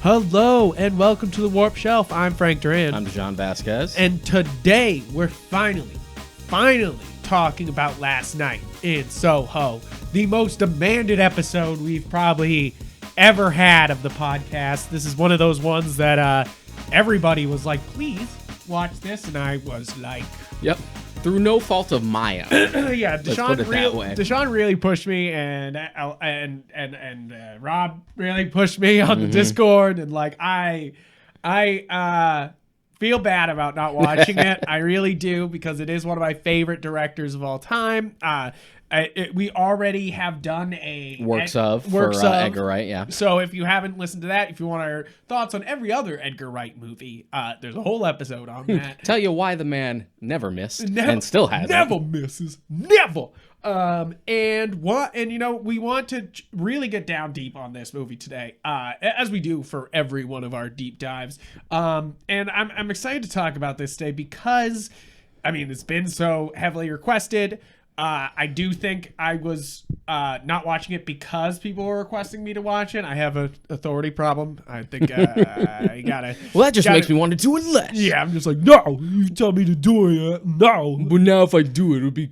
Hello and welcome to the Warp Shelf. I'm Frank Duran. I'm John Vasquez. And today we're finally talking about last night in Soho, the most demanded episode we've probably ever had of the podcast. This is one of those ones that everybody was like, please watch this. And I was like... Yep. Through no fault of my own. Yeah, Deshaun really pushed me, and Rob really pushed me on the Discord, and like I feel bad about not watching it. I really do, because it is one of my favorite directors of all time. We already have done a works of Edgar Wright, yeah. So if you haven't listened to that, if you want our thoughts on every other Edgar Wright movie, there's a whole episode on that. Tell you why the man never missed and still has never misses, never. And we want to really get down deep on this movie today, as we do for every one of our deep dives. And I'm excited to talk about this today because, I mean, it's been so heavily requested. I do think I was not watching it because people were requesting me to watch it. I have an authority problem. I think I gotta... Well, that just makes me want to do it less. Yeah, I'm just like, no, you tell me to do it. No. But now if I do it, it'll be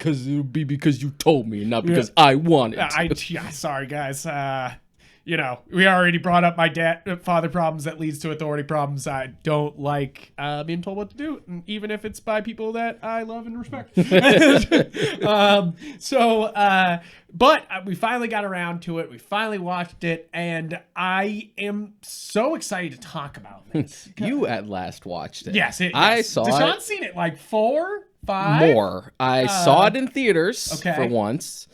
because you told me, not because I want it. Sorry, guys. We already brought up my father problems that leads to authority problems. I don't like being told what to do, even if it's by people that I love and respect. But we finally got around to it. We finally watched it, and I am so excited to talk about this. You at last watched it. Yes, I saw it. Deshaun's seen it like 4, 5? More. I saw it in theaters for once,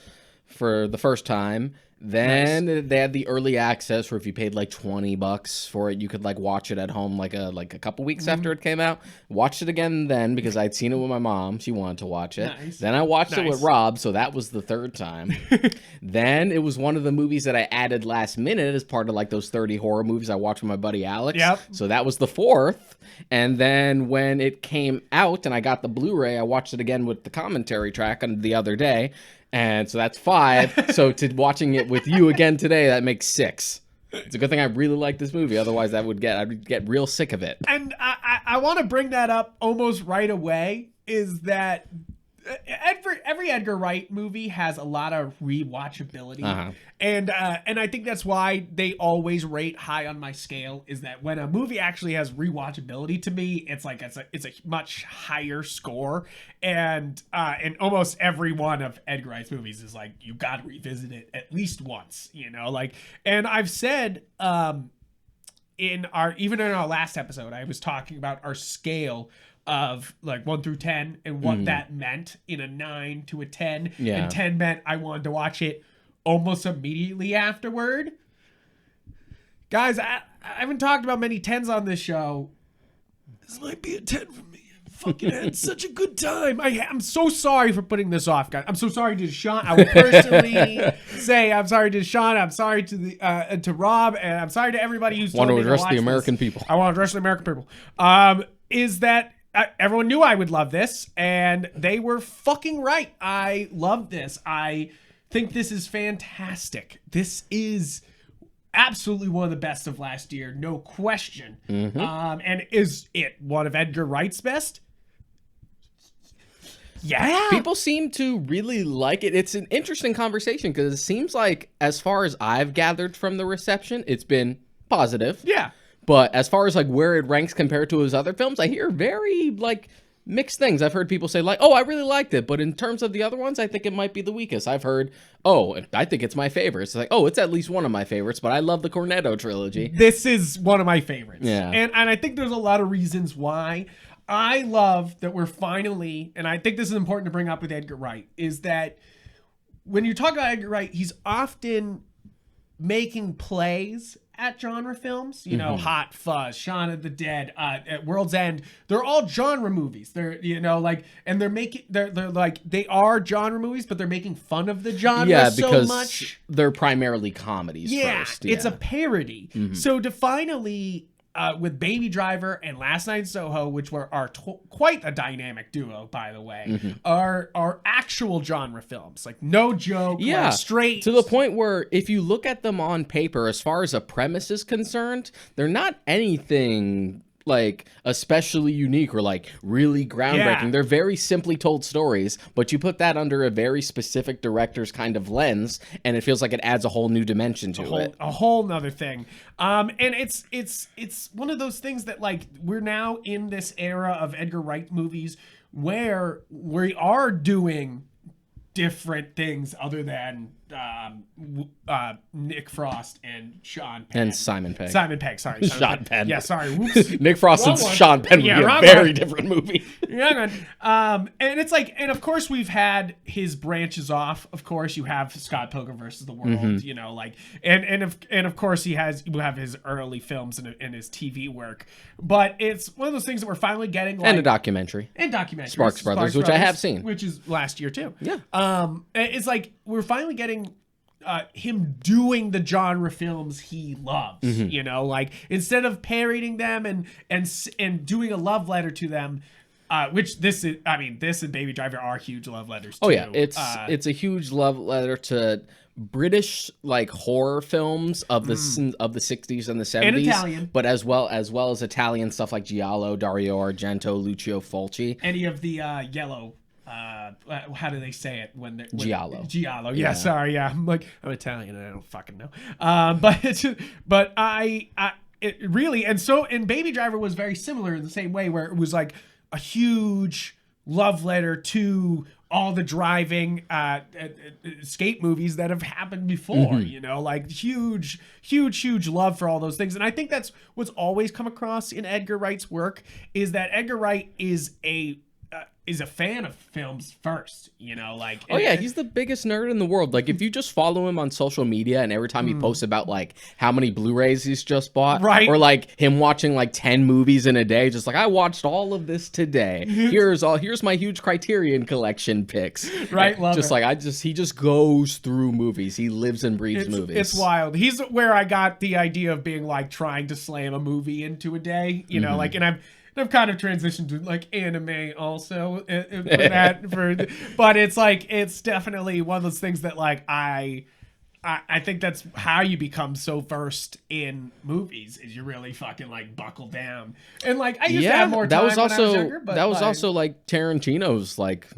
for the first time. Then they had the early access where if you paid like $20 for it, you could like watch it at home like a couple weeks after it came out. Watched it again then because I'd seen it with my mom. She wanted to watch it. Nice. Then I watched it with Rob, so that was the third time. Then it was one of the movies that I added last minute as part of like those 30 horror movies I watched with my buddy Alex. Yep. So that was the fourth. And then when it came out and I got the Blu-ray, I watched it again with the commentary track on the other day. And so that's 5. So to watching it with you again today, that makes 6. It's a good thing I really like this movie. Otherwise, I'd get real sick of it. And I want to bring that up almost right away, is that every Edgar Wright movie has a lot of rewatchability. And I think that's why they always rate high on my scale, is that when a movie actually has rewatchability, to me, it's a much higher score. And almost every one of Edgar Wright's movies is like, you got to revisit it at least once, and I've said, even in our last episode, I was talking about our scale of like 1 through 10 and what that meant, in a 9 to a 10. Yeah. And 10 meant I wanted to watch it almost immediately afterward. Guys, I haven't talked about many 10s on this show. This might be a 10 for me. I fucking had such a good time. I'm so sorry for putting this off, guys. I'm so sorry to Deshaun. I will personally say I'm sorry to Deshaun. I'm sorry to Rob, and I'm sorry to everybody who's told me to watch address the American people. I want to address the American people. Is that everyone knew I would love this, and they were fucking right. I love this. I think this is fantastic. This is absolutely one of the best of last year, no question. And is it one of Edgar Wright's best? Yeah. People seem to really like it. It's an interesting conversation because it seems like, as far as I've gathered from the reception, it's been positive. Yeah. But as far as like where it ranks compared to his other films, I hear very like mixed things. I've heard people say like, oh, I really liked it, but in terms of the other ones, I think it might be the weakest. I've heard, oh, I think it's my favorite. It's like, oh, it's at least one of my favorites, but I love the Cornetto trilogy. This is one of my favorites. Yeah. And I think there's a lot of reasons why. I love that we're finally, and I think this is important to bring up with Edgar Wright, is that when you talk about Edgar Wright, he's often making plays at genre films, Hot Fuzz, Shaun of the Dead, at World's End. They're all genre movies. They're, and they are genre movies, but they're making fun of the genre so much. They're primarily comedies first. It's a parody. So to finally with Baby Driver and Last Night in Soho, which are quite a dynamic duo, by the way, are actual genre films. Like, no joke, like straight. To the point where if you look at them on paper, as far as a premise is concerned, they're not anything like especially unique or like really groundbreaking. They're very simply told stories, but you put that under a very specific director's kind of lens, and it feels like it adds a whole new dimension to it. A whole nother thing. And it's one of those things that, like, we're now in this era of Edgar Wright movies where we are doing different things other than Nick Frost and Sean Penn. And Simon Pegg. Sorry. Sean Penn. Yeah, sorry. Whoops. Nick Frost and Sean Penn would be a very different movie. Yeah, man. And it's like, and of course we've had his branches off. Of course you have Scott Pilgrim versus the World, you know, like, and of course you have his early films and his TV work. But it's one of those things that we're finally getting, like, and a documentary. Sparks Brothers, which I have seen. Which is last year too. Yeah. It's like we're finally getting him doing the genre films he loves, you know, like, instead of parodying them and doing a love letter to them, which this and Baby Driver are huge love letters too. Oh yeah, it's a huge love letter to British, like, horror films of the 60s and the 70s, and Italian, but as well as Italian stuff like Giallo, Dario Argento, Lucio Fulci, any of the yellow. How do they say it when they're Giallo? Giallo. Yeah, sorry. Yeah, I'm Italian and I don't fucking know. But it really, and Baby Driver was very similar in the same way, where it was like a huge love letter to all the driving escape movies that have happened before, you know, like huge love for all those things. And I think that's what's always come across in Edgar Wright's work, is that Edgar Wright is a fan of films first, you know, like. Oh yeah, he's the biggest nerd in the world. Like, if you just follow him on social media, and every time he posts about, like, how many Blu-rays he's just bought, right, or like him watching like 10 movies in a day, just like, I watched all of this today. Here's my huge Criterion collection picks. Right, love just it. Like he just goes through movies. He lives and breathes movies. It's wild. He's where I got the idea of being, like, trying to slam a movie into a day, you know, like, and I've kind of transitioned to, like, anime also, but it's like, it's definitely one of those things that, like, I think that's how you become so versed in movies, is you really fucking, like, buckle down. And, like, I used to have more time when I was younger, but that was also like Tarantino's, like,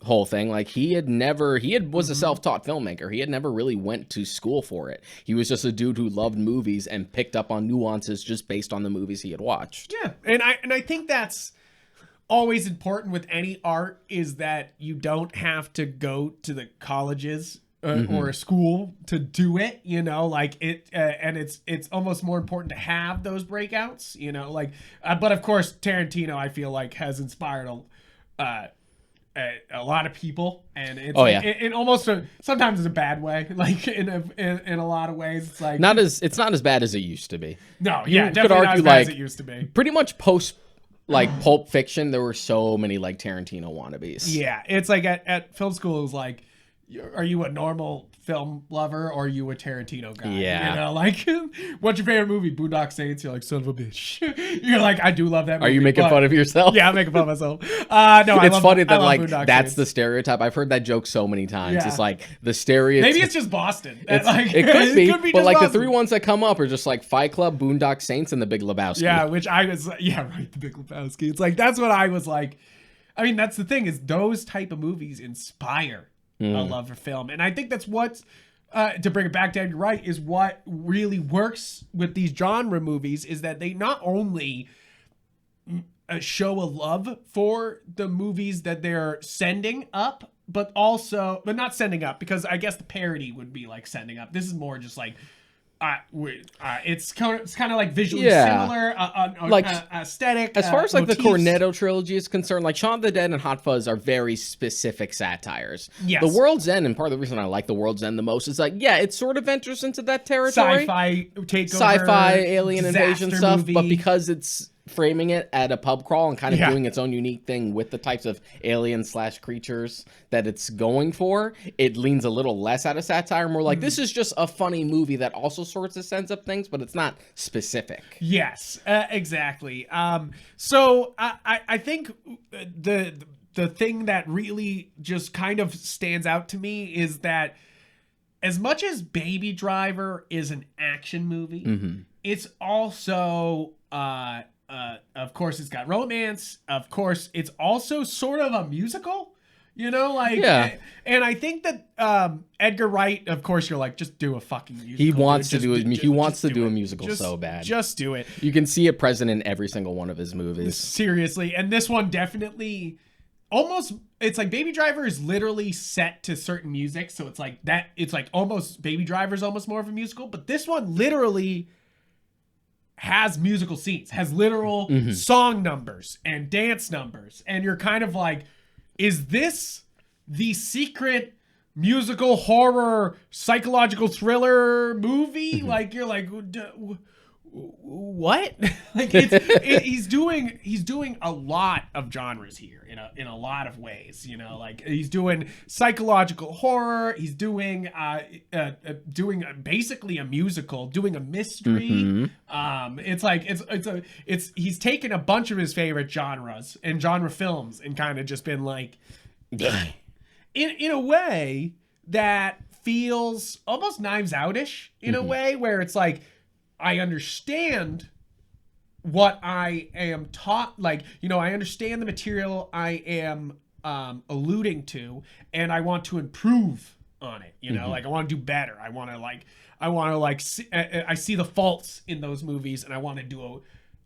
whole thing. Like, he was a self-taught filmmaker. He had never really went to school for it. He was just a dude who loved movies and picked up on nuances just based on the movies he had watched. Yeah, and I think that's always important with any art, is that you don't have to go to the colleges or a school to do it, you know, like it, and it's almost more important to have those breakouts, you know, like, but of course Tarantino, I feel like, has inspired a lot of people, and it's in almost sometimes in a bad way, like in a lot of ways. It's like it's not as bad as it used to be. No, yeah, definitely not as bad as it used to be. Pretty much post, like, Pulp Fiction, there were so many, like, Tarantino wannabes. Yeah, it's like at film school, it was like, are you a normal film lover, or are you a Tarantino guy? Yeah. You know, like, what's your favorite movie? Boondock Saints. You're like, son of a bitch. You're like, I do love that movie. Are you making fun of yourself? Yeah, I'm making fun of myself. No, it's funny that, like, Boondock that's Saints. the stereotype. I've heard that joke so many times. Yeah. It's like the stereotype. Maybe it's just Boston. It could be, but, like, Boston. The three ones that come up are just, like, Fight Club, Boondock Saints, and The Big Lebowski. Yeah, which I was, The Big Lebowski. It's like, that's what I was like. I mean, that's the thing, is those type of movies inspire a love for film. And I think that's what's, to bring it back to Edgar Wright, is what really works with these genre movies, is that they not only show a love for the movies that they're sending up, but not sending up, because I guess the parody would be like sending up. This is more just like, it's kind of like visually similar, like aesthetic. As far as, like, motifs. the Cornetto trilogy is concerned, like, Shaun of the Dead and Hot Fuzz are very specific satires. Yes. The World's End, and part of the reason I like The World's End the most, is like, it sort of enters into that territory. Sci-fi takeover, sci-fi alien invasion stuff, movie. but because it's framing it at a pub crawl and kind of doing its own unique thing with the types of aliens / creatures that it's going for, it leans a little less out of satire, more like this is just a funny movie that also sorts of sense of things, but it's not specific. Yes, exactly. So I think the thing that really just kind of stands out to me is that as much as Baby Driver is an action movie, it's also of course, it's got romance. Of course, it's also sort of a musical, you know, like, and I think that Edgar Wright, of course, you're like, just do a fucking musical. He wants to do a musical so bad. Just do it. You can see it present in every single one of his movies. Seriously. And this one definitely almost, it's like Baby Driver is literally set to certain music. So it's like that, it's like almost Baby Driver is almost more of a musical, but this one literally has musical scenes, has literal song numbers and dance numbers. And you're kind of like, is this the secret musical horror psychological thriller movie? Like, you're like, what? Like, he's doing a lot of genres here in a lot of ways, you know, like he's doing psychological horror, he's doing basically a musical, doing a mystery. It's like it's he's taken a bunch of his favorite genres and genre films and kind of just been like in a way that feels almost Knives Out-ish in a way where it's like, I understand what I am taught, like, you know, I understand the material I am alluding to, and I want to improve on it, you know, like I want to do better. I see the faults in those movies, and I want to do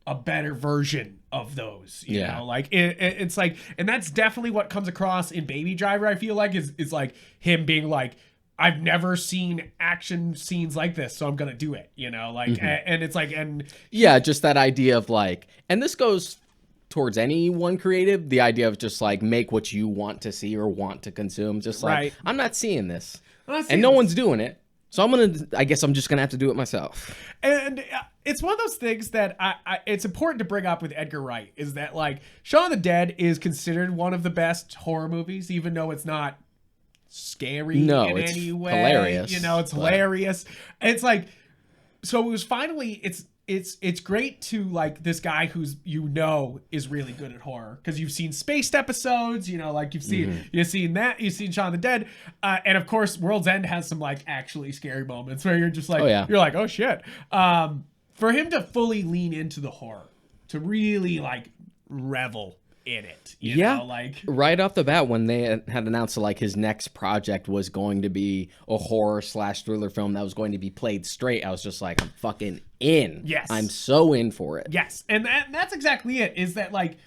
a better version of those, you know, like it's like, and that's definitely what comes across in Baby Driver. I feel like is like him being like, I've never seen action scenes like this, so I'm gonna do it, you know, like, and it's like, and yeah, just that idea of like, and this goes towards anyone creative, the idea of just like make what you want to see or want to consume, just like, I'm not seeing this, and no one's doing it, so I guess I'm just gonna have to do it myself. And it's one of those things that it's important to bring up with Edgar Wright, is that like Shaun of the Dead is considered one of the best horror movies, even though it's not scary in any way. Hilarious, you know, it's hilarious. It's like, so it was finally, it's great to like this guy who's, you know, is really good at horror because you've seen Spaced episodes, you know, like you've seen you've seen Shaun of the Dead, and of course World's End has some like actually scary moments where you're just like, you're like, oh shit. For him to fully lean into the horror, to really like revel in it, you know, like right off the bat when they had announced like his next project was going to be a horror / thriller film that was going to be played straight, I was just like, I'm fucking in. Yes, I'm so in for it. Yes, and that's exactly it, is that like,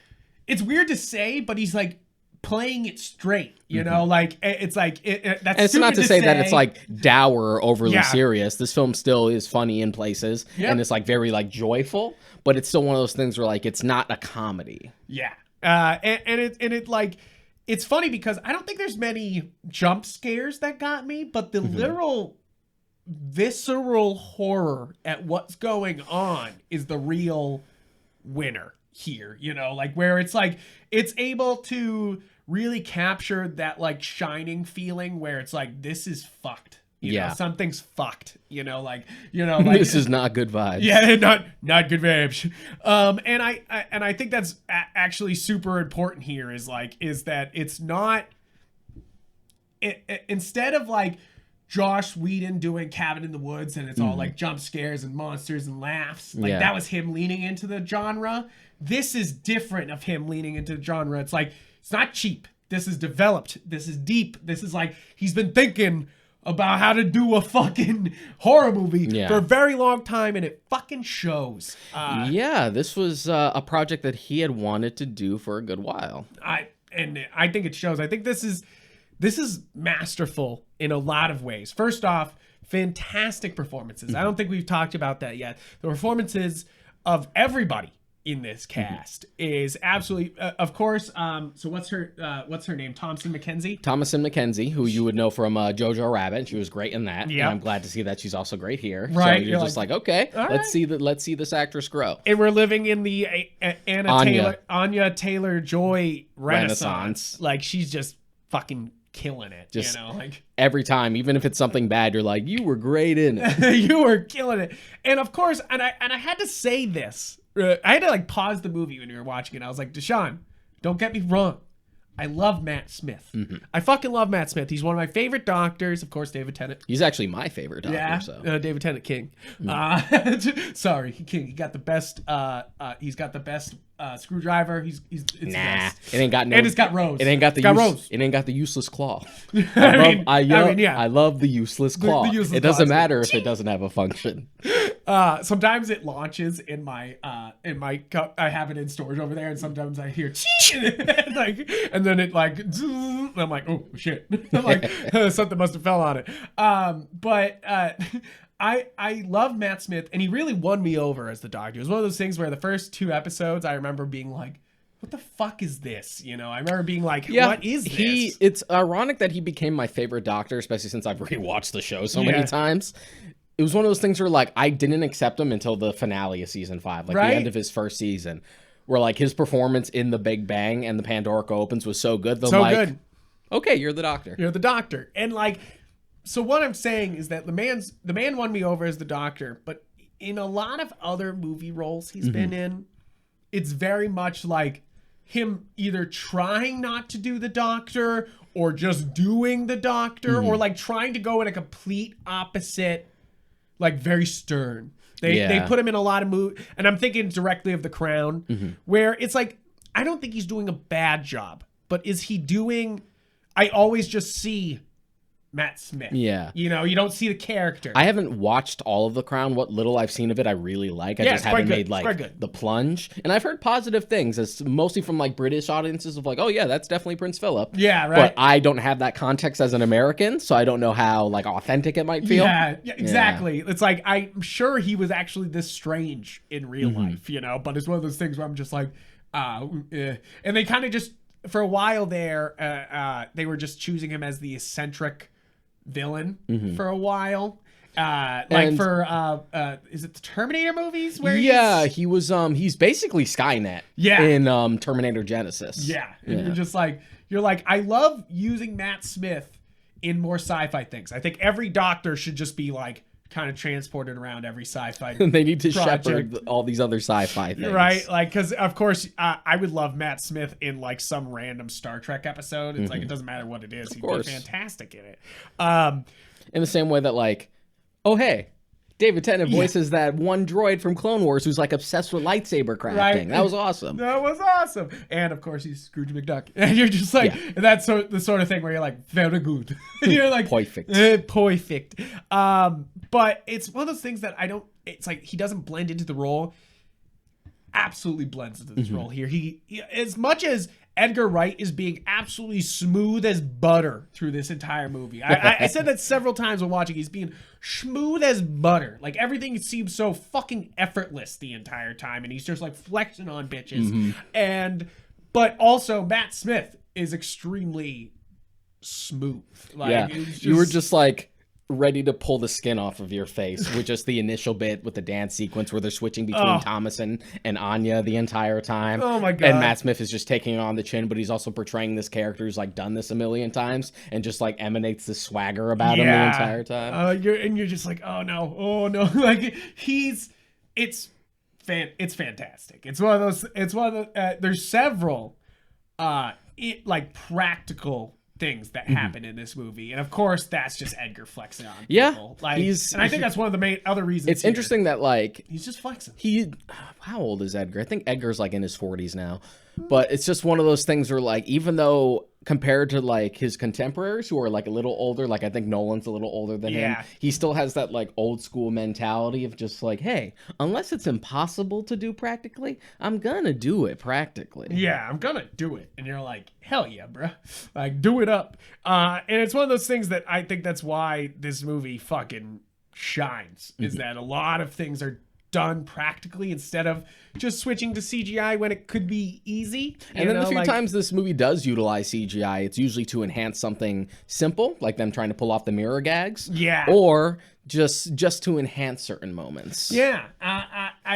it's weird to say, but he's like playing it straight, you know, like it's like that's, and it's not to say that it's like dour or overly serious. This film still is funny in places, and it's like very like joyful, but it's still one of those things where like it's not a comedy. And it like, it's funny because I don't think there's many jump scares that got me, but the literal visceral horror at what's going on is the real winner here, you know, like where it's like, it's able to really capture that like Shining feeling where it's like, this is fucked. You know, something's fucked, you know, like like, this is not good vibes. Yeah, not good vibes. And I think that's actually super important here, is that it's not, instead of like Joss Whedon doing Cabin in the Woods and it's all like jump scares and monsters and laughs, like that was him leaning into the genre. This is different of him leaning into the genre. It's like, it's not cheap. This is developed. This is deep. This is like, he's been thinking about how to do a fucking horror movie for a very long time, and it fucking shows. This was a project that he had wanted to do for a good while. I think it shows. I think this is masterful in a lot of ways. First off, fantastic performances. I don't think we've talked about that yet. The performances of everybody in this cast is absolutely, of course. So what's her name? Thomasin McKenzie, who you would know from Jojo Rabbit. She was great in that. Yeah, and I'm glad to see that she's also great here. Right, so you're just like okay, let's see this actress grow. And we're living in the Anya Taylor-Joy Renaissance. Like she's just fucking killing it. Just, you know, like every time, even if it's something bad, you're like, you were great in it. You were killing it. And of course, and I had to say this. I had to like pause the movie when we were watching it. I was like, Deshaun, don't get me wrong. I love Matt Smith. I fucking love Matt Smith. He's one of my favorite doctors. Of course, David Tennant. He's actually my favorite doctor. Yeah, so. David Tennant King. Sorry, King. He got the best. He's got the best screwdriver. It's the best. It ain't got no. And it's got Rose. It ain't got the Rose. It ain't got the useless claw. I love the useless claw. It doesn't matter if it doesn't have a function. Sometimes it launches in my cup. I have it in storage over there, and sometimes I hear and then it like, and I'm like, oh shit! I'm like, something must have fell on it. But I love Matt Smith, and he really won me over as the Doctor. It was one of those things where the first 2 episodes, I remember being like, what the fuck is this? You know, I remember being like, what is this? It's ironic that he became my favorite Doctor, especially since I've rewatched the show so many times. It was one of those things where like I didn't accept him until the finale of season 5, like the end of his first season, where like his performance in The Big Bang and the Pandorica Opens was so good. Good. Okay, you're the Doctor. You're the Doctor, and like, so what I'm saying is that the man won me over as the Doctor, but in a lot of other movie roles he's been in, it's very much like him either trying not to do the Doctor or just doing the Doctor, or like trying to go in a complete opposite. Like very stern. They put him in a lot of movies, and I'm thinking directly of The Crown, where it's like, I don't think he's doing a bad job, but is he doing? I always just see Matt Smith. Yeah. You know, you don't see the character. I haven't watched all of The Crown. What little I've seen of it, I really like. I just haven't made like the plunge. And I've heard positive things, as mostly from like British audiences of like, oh yeah, that's definitely Prince Philip. Yeah, right. But I don't have that context as an American, so I don't know how like authentic it might feel. Yeah, exactly. It's like, I'm sure he was actually this strange in real life, you know, but it's one of those things where I'm just like, and they kind of just, for a while there, they were just choosing him as the eccentric villain for a while, like for is it the Terminator movies where he was he's basically Skynet in Terminator Genesis. And you're like I love using Matt Smith in more sci-fi things. I think every Doctor should just be like kind of transported around every sci-fi they need to shepherd all these other sci-fi things, right? Like, because of course I would love Matt Smith in like some random Star Trek episode. It's like, it doesn't matter what it is, he'd be fantastic in it. In the same way that like, oh hey, David Tennant voices that one droid from Clone Wars who's like obsessed with lightsaber crafting. Right. That was awesome. And of course he's Scrooge McDuck. And you're just like, that's the sort of thing where you're like, very good. You're like, perfect. But it's one of those things that it's like he doesn't blend into the role. Absolutely blends into this role here. He, as much as Edgar Wright is being absolutely smooth as butter through this entire movie. I said that several times when watching. He's being smooth as butter. Like, everything seems so fucking effortless the entire time, and he's just like flexing on bitches. But also Matt Smith is extremely smooth. Like, you were just like ready to pull the skin off of your face with just the initial bit with the dance sequence where they're switching between Thomas and Anya the entire time. Oh my god. And Matt Smith is just taking it on the chin, but he's also portraying this character who's like done this a million times and just like emanates this swagger about him the entire time. You're just like, oh no. Like, it's fantastic. It's one of those, there's several like practical things that happen in this movie, and of course that's just Edgar flexing on people. Like, and I think that's one of the main other reasons. It's interesting that like he's just flexing. How old is Edgar? I think Edgar's like in his 40s now, but it's just one of those things where like, even though compared to like his contemporaries who are like a little older, like I think Nolan's a little older than him, he still has that like old school mentality of just like, hey, unless it's impossible to do practically, I'm gonna do it practically. I'm gonna do it. And you're like, hell yeah, bruh, like, do it up. And it's one of those things that I think that's why this movie fucking shines, is that a lot of things are done practically instead of just switching to CGI when it could be easy. And then the few times this movie does utilize CGI, it's usually to enhance something simple, like them trying to pull off the mirror gags. Yeah. Or just to enhance certain moments. Yeah.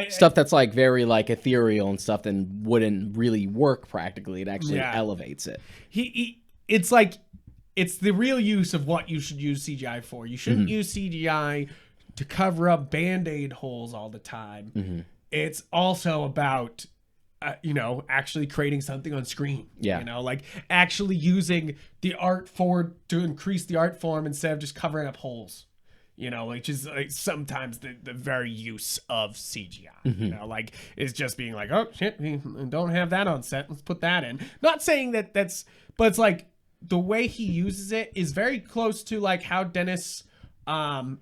Stuff that's like very like ethereal and stuff that wouldn't really work practically. It actually elevates it. It's like, it's the real use of what you should use CGI for. You shouldn't use CGI to cover up Band-Aid holes all the time. It's also about, actually creating something on screen. Yeah. Like actually using the art form to increase the art form instead of just covering up holes. Which is like sometimes the very use of CGI. Like it's just being like, oh shit, we don't have that on set. Let's put that in. Not saying that's, but it's like the way he uses it is very close to like how Dennis Dune.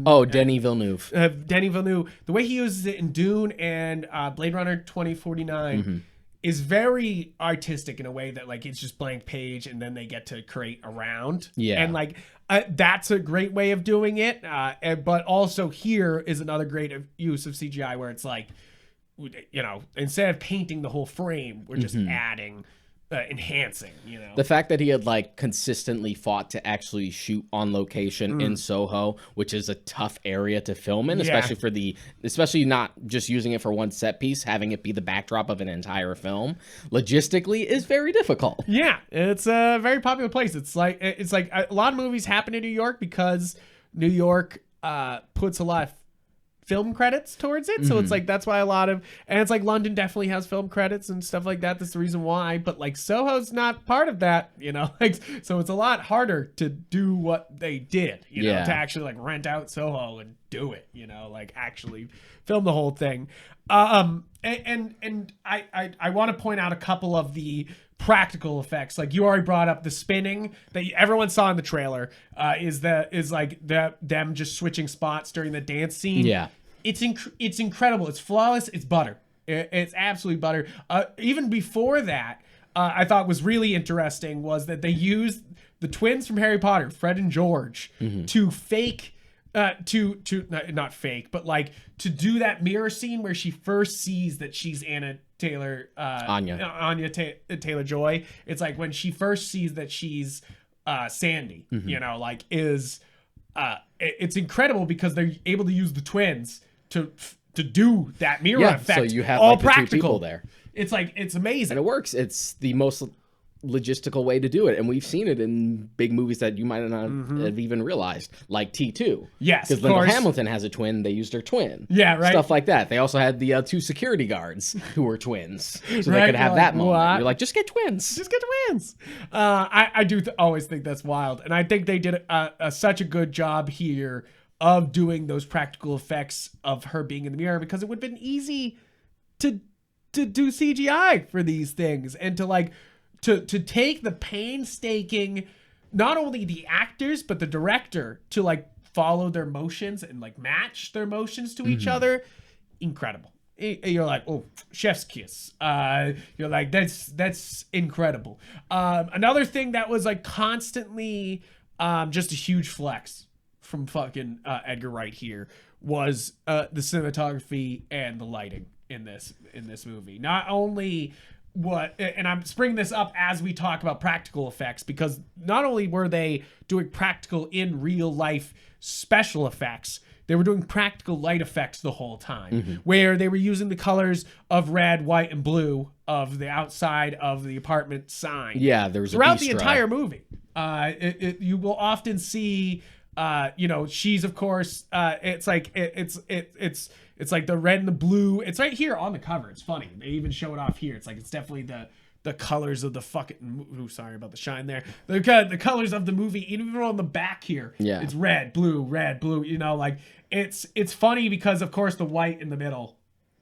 Oh, Denis Villeneuve. Denis Villeneuve. The way he uses it in Dune and Blade Runner 2049 is very artistic in a way that like it's just blank page and then they get to create around. Yeah. And like that's a great way of doing it. But also here is another great use of CGI where it's like, instead of painting the whole frame, we're just adding, enhancing, The fact that he had like consistently fought to actually shoot on location in Soho, which is a tough area to film in, especially not just using it for one set piece, having it be the backdrop of an entire film, logistically is very difficult. Yeah, it's a very popular place. It's like a lot of movies happen in New York because New York puts a lot of film credits towards it, so it's like that's why and it's like London definitely has film credits and stuff like that. That's the reason why, but like Soho's not part of that, like so it's a lot harder to do what they did, to actually like rent out Soho and do it, like actually film the whole thing. And I want to point out a couple of the practical effects. Like you already brought up the spinning that everyone saw in the trailer, is them just switching spots during the dance scene. Yeah. It's incredible. It's flawless. It's butter. It's absolutely butter. Even before that, I thought was really interesting was that they used the twins from Harry Potter, Fred and George, to fake not fake, but like to do that mirror scene where she first sees that she's Anya Taylor-Joy. It's like when she first sees that she's Sandy, it's incredible because they're able to use the twins to do that mirror effect. So you have all like, practical. The two people there. It's like, it's amazing. And it works. It's the most logistical way to do it, and we've seen it in big movies that you might not have even realized, like T2. Yes, because Linda Hamilton has a twin. They used her twin. Yeah, right. Stuff like that. They also had the two security guards who were twins, so they could have that moment. What? You're like, just get twins. Just get twins. I do always think that's wild, and I think they did such a good job here of doing those practical effects of her being in the mirror, because it would have been easy to do CGI for these things and to like. To take the painstaking, not only the actors, but the director to like follow their motions and like match their motions to each other. Incredible. You're like, oh, chef's kiss. You're like, that's incredible. Another thing that was like constantly just a huge flex from fucking Edgar Wright here was the cinematography and the lighting in this movie. Not only and I'm bringing this up as we talk about practical effects, because not only were they doing practical in real life special effects, they were doing practical light effects the whole time, where they were using the colors of red, white, and blue of the outside of the apartment sign. Yeah, there was throughout the entire movie. You will often see, she's of course, it's like it's like the red and the blue. It's right here on the cover. It's funny. They even show it off here. It's like it's definitely the colors of the fucking. Ooh, sorry about the shine there. The colors of the movie, even on the back here. Yeah, it's red, blue, red, blue. Like it's funny because of course the white in the middle,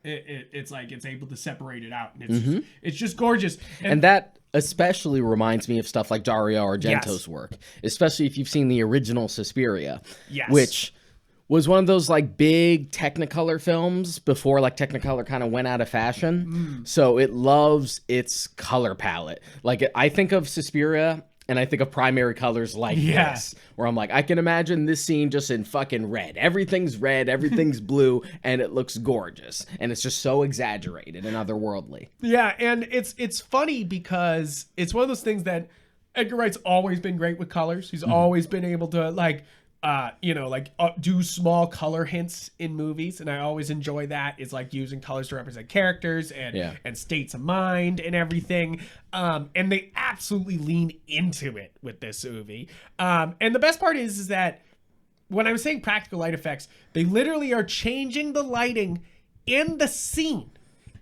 it's like it's able to separate it out, and it's just gorgeous. And that especially reminds me of stuff like Dario Argento's work, especially if you've seen the original Suspiria, which was one of those like big Technicolor films before like Technicolor kind of went out of fashion. So it loves its color palette. Like I think of Suspiria And I think of primary colors like this, where I'm like, I can imagine this scene just in fucking red. Everything's red, everything's blue, and it looks gorgeous. And it's just so exaggerated and otherworldly. Yeah, and it's funny because it's one of those things that Edgar Wright's always been great with colors. He's always been able to do small color hints in movies, and I always enjoy that. Is like using colors to represent characters and states of mind and everything. And they absolutely lean into it with this movie. And the best part is that when I'm saying practical light effects, they literally are changing the lighting in the scene.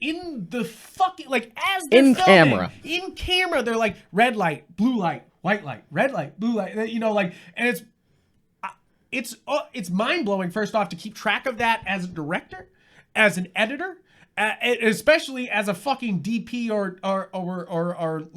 In the fucking, like, as they're in filming, camera. In camera, they're like red light, blue light, white light, red light, blue light, you know, like, and it's mind-blowing, first off, to keep track of that as a director, as an editor, especially as a fucking DP or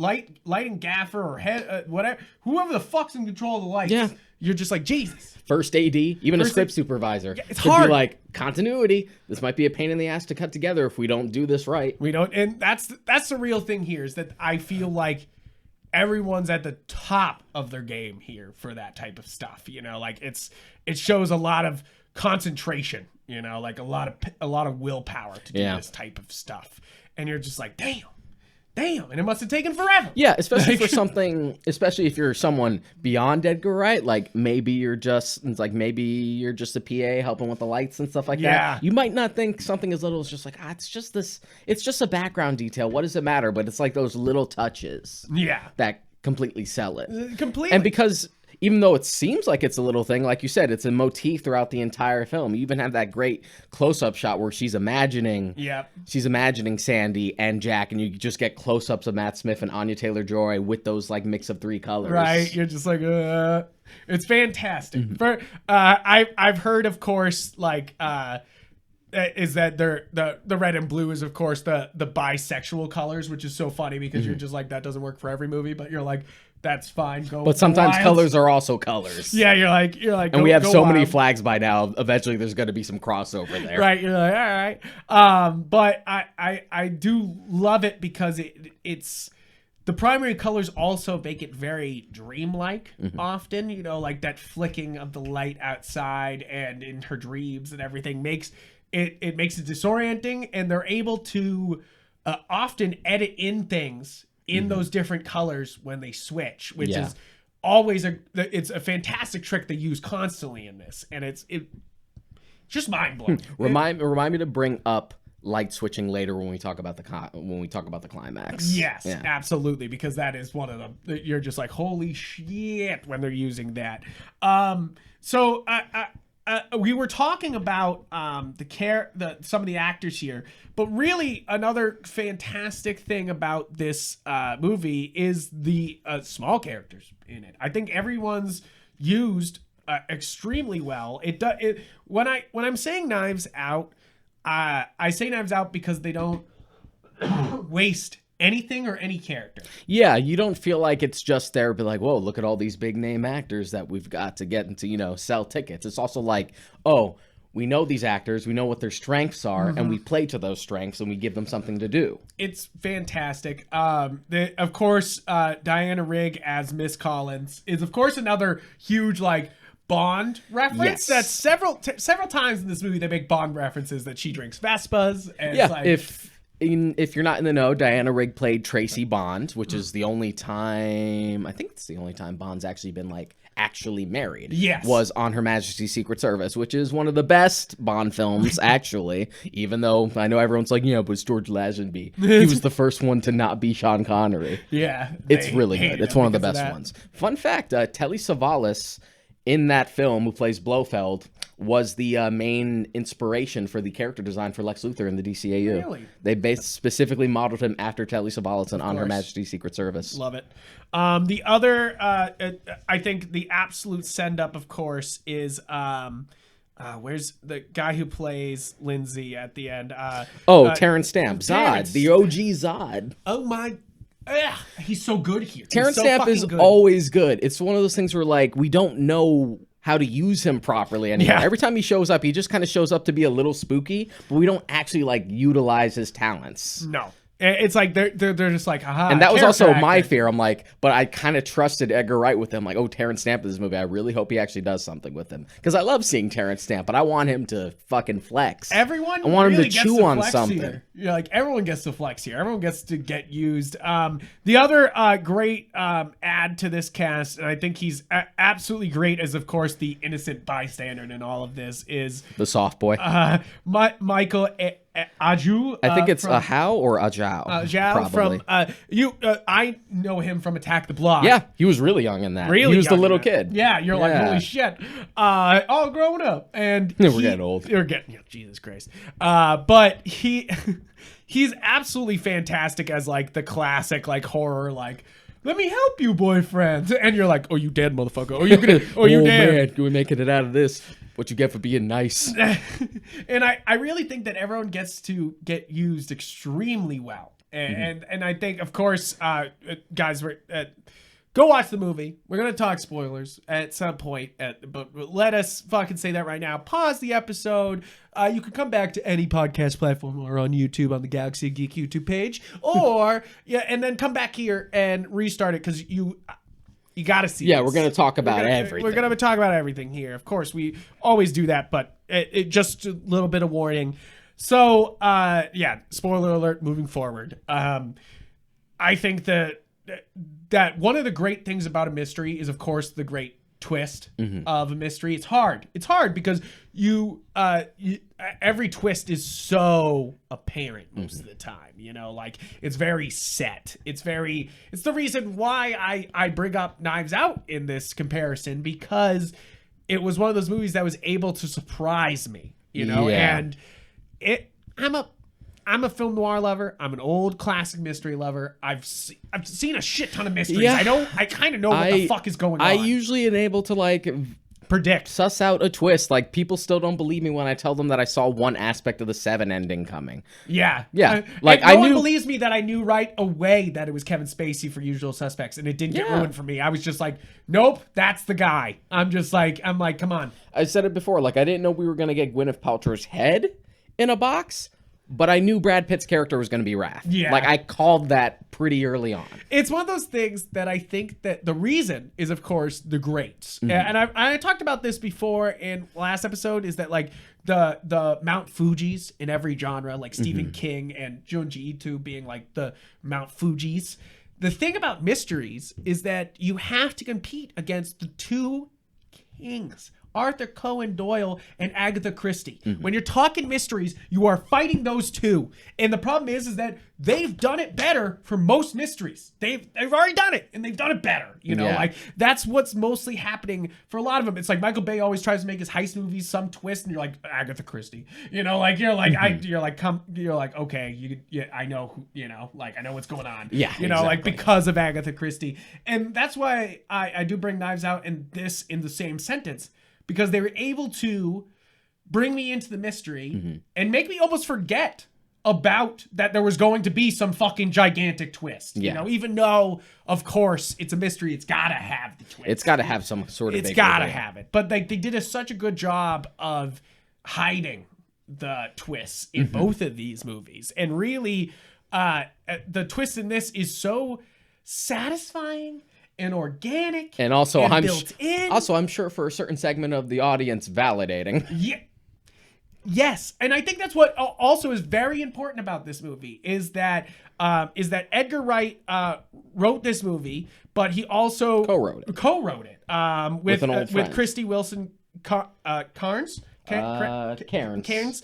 lighting gaffer or head, whatever, whoever the fuck's in control of the lights. Yeah. You're just like, Jesus. First AD, even a script supervisor. Yeah, it's could hard. be like, continuity. This might be a pain in the ass to cut together if we don't do this right. We don't, and that's the real thing here, is that I feel like everyone's at the top of their game here for that type of stuff. You know, like it shows a lot of concentration, you know, like a lot of willpower to do this type of stuff. And you're just like, damn, and it must have taken forever. Yeah, especially for something, especially if you're someone beyond Edgar Wright, like maybe you're just a PA helping with the lights and stuff like that. You might not think something as little as just like, it's just a background detail. What does it matter? But it's like those little touches that completely sell it. Completely. And because even though it seems like it's a little thing, like you said, it's a motif throughout the entire film. You even have that great close-up shot where she's imagining Sandy and Jack, and you just get close-ups of Matt Smith and Anya Taylor-Joy with those like mix of three colors. Right, you're just like, it's fantastic. I've heard, of course, like is that the red and blue is, of course, the bisexual colors, which is so funny because you're just like, that doesn't work for every movie, but you're like, that's fine. But sometimes colors are also colors. Yeah, you're like, and we have so many flags by now. Eventually, there's going to be some crossover there. Right. You're like, all right. But I do love it because it's the primary colors also make it very dreamlike. Often, you know, like that flicking of the light outside and in her dreams and everything makes it disorienting, and they're able to often edit in things in those different colors when they switch, which is always it's a fantastic trick they use constantly in this, and it's just mind blowing. Remind me to bring up light switching later when we talk about the climax. Yes, absolutely, because that is one of the, you're just like, holy shit when they're using that. So we were talking about some of the actors here, but really another fantastic thing about this movie is the small characters in it. I think everyone's used extremely well. When I'm saying Knives Out, I say Knives Out because they don't waste anything or any character. Yeah, you don't feel like it's just there, be like, whoa, look at all these big name actors that we've got to get into, you know, sell tickets. It's also like, oh, we know these actors, we know what their strengths are, and we play to those strengths, and we give them something to do. It's fantastic. Of course, Diana Rigg as Miss Collins is, of course, another huge, like, Bond reference. That's several times in this movie they make Bond references that she drinks Vespas. And it's like, if you're not in the know, Diana Rigg played Tracy Bond, which is the only time, I think it's the only time Bond's actually been like actually married. Yes. Was on Her Majesty's Secret Service, which is one of the best Bond films, actually, even though I know everyone's like, yeah, but it's George Lazenby. He was the first one to not be Sean Connery. Yeah. It's really good. It's one of the best ones. Fun fact, Telly Savalas in that film, who plays Blofeld, was the main inspiration for the character design for Lex Luthor in the DCAU. Really? They specifically modeled him after Telly Savalas and On Her Majesty's Secret Service. Love it. The other, I think the absolute send-up, of course, is... where's the guy who plays Lindsay at the end? Terrence Stamp. Zod. The OG Zod. Oh, my... he's so good here. Terrence Stamp is always good. It's one of those things where, like, we don't know how to use him properly anymore. Every time he shows up, he just kind of shows up to be a little spooky, but we don't actually, like, utilize his talents. No. It's like they're just like, haha. And that was also my fear. I'm like, but I kind of trusted Edgar Wright with him. Like, oh, Terrence Stamp in this movie. I really hope he actually does something with him. Because I love seeing Terrence Stamp, but I want him to fucking flex. I want him to chew on something. Here. You're like, everyone gets to flex here. Everyone gets to get used. The other great add to this cast, and I think he's absolutely great as, of course, the innocent bystander in all of this, is the soft boy. Michael Aju. I think it's Ahau or Ajao. Ajao from I know him from Attack the Block. Yeah, he was really young in that. He was the little kid. Yeah, you're like, holy shit. All grown up, and we're getting old. You're getting Jesus Christ. But he's absolutely fantastic as like the classic like horror like. Let me help you, boyfriend. And you're like, oh, you dead, motherfucker. Oh, you gonna? Oh, you dead? Man, can we making it out of this? What you get for being nice? And I really think that everyone gets to get used extremely well. And I think, of course, guys, go watch the movie. We're gonna talk spoilers at some point, but let us fucking say that right now. Pause the episode. You can come back to any podcast platform or on YouTube on the Galaxy of Geek YouTube page, or and then come back here and restart it because you got to see. Yeah, we're gonna talk about everything. We're gonna talk about everything here. Of course, we always do that, but it just a little bit of warning. So, spoiler alert. Moving forward, I think that one of the great things about a mystery is, of course, the great twist of a mystery. It's hard because every twist is so apparent most of the time, like it's very set. It's the reason why I bring up Knives Out in this comparison, because it was one of those movies that was able to surprise me, and I'm a film noir lover. I'm an old classic mystery lover. I've seen a shit ton of mysteries. Yeah. I kind of know what the fuck is going on. I usually am able to like predict, suss out a twist. Like, people still don't believe me when I tell them that I saw one aspect of the Seven ending coming. Yeah. Like, no one believes me that I knew right away that it was Kevin Spacey for Usual Suspects, and it didn't get ruined for me. I was just like, nope, that's the guy. I'm like, come on. I said it before. Like, I didn't know we were gonna get Gwyneth Paltrow's head in a box, but I knew Brad Pitt's character was going to be Wrath. Yeah. Like, I called that pretty early on. It's one of those things that I think that the reason is, of course, the greats. And I talked about this before in last episode, is that, like, the Mount Fujis in every genre, like Stephen King and Junji Ito being, like, the Mount Fujis. The thing about mysteries is that you have to compete against the two kings, Arthur Conan Doyle and Agatha Christie. When you're talking mysteries, you are fighting those two. And the problem is that they've done it better for most mysteries. They've already done it, and they've done it better. Like, that's what's mostly happening for a lot of them. It's like Michael Bay always tries to make his heist movies some twist, and you're like, Agatha Christie. You're like, okay, I know who, like, I know what's going on. Yeah, exactly. Like, because of Agatha Christie. And that's why I do bring Knives Out and this in the same sentence, because they were able to bring me into the mystery and make me almost forget about that there was going to be some fucking gigantic twist. Even though, of course, it's a mystery, it's got to have the twist. It's got to have some sort of It's got to have it. But they did such a good job of hiding the twists in both of these movies. And really, the twist in this is so satisfying and organic, and also and built in. Also, I'm sure for a certain segment of the audience, validating. Yeah. Yes, and I think that's what also is very important about this movie is that Edgar Wright wrote this movie, but he also co-wrote it with an old friend, with Christy Wilson-Cairns. Cairns,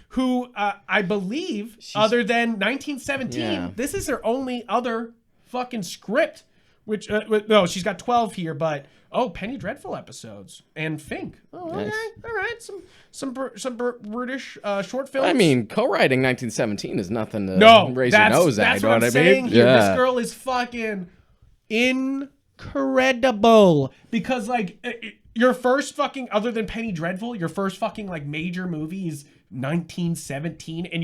who I believe, other than 1917, this is her only other fucking script. Which no, she's got 12 here, but Penny Dreadful episodes and Fink. Oh, okay, nice. All right, some British short films. I mean, co-writing 1917 is nothing to raise your nose at. That's what I'm saying here. Yeah. This girl is fucking incredible, because like your first fucking, other than Penny Dreadful, your first fucking like major movie is 1917, and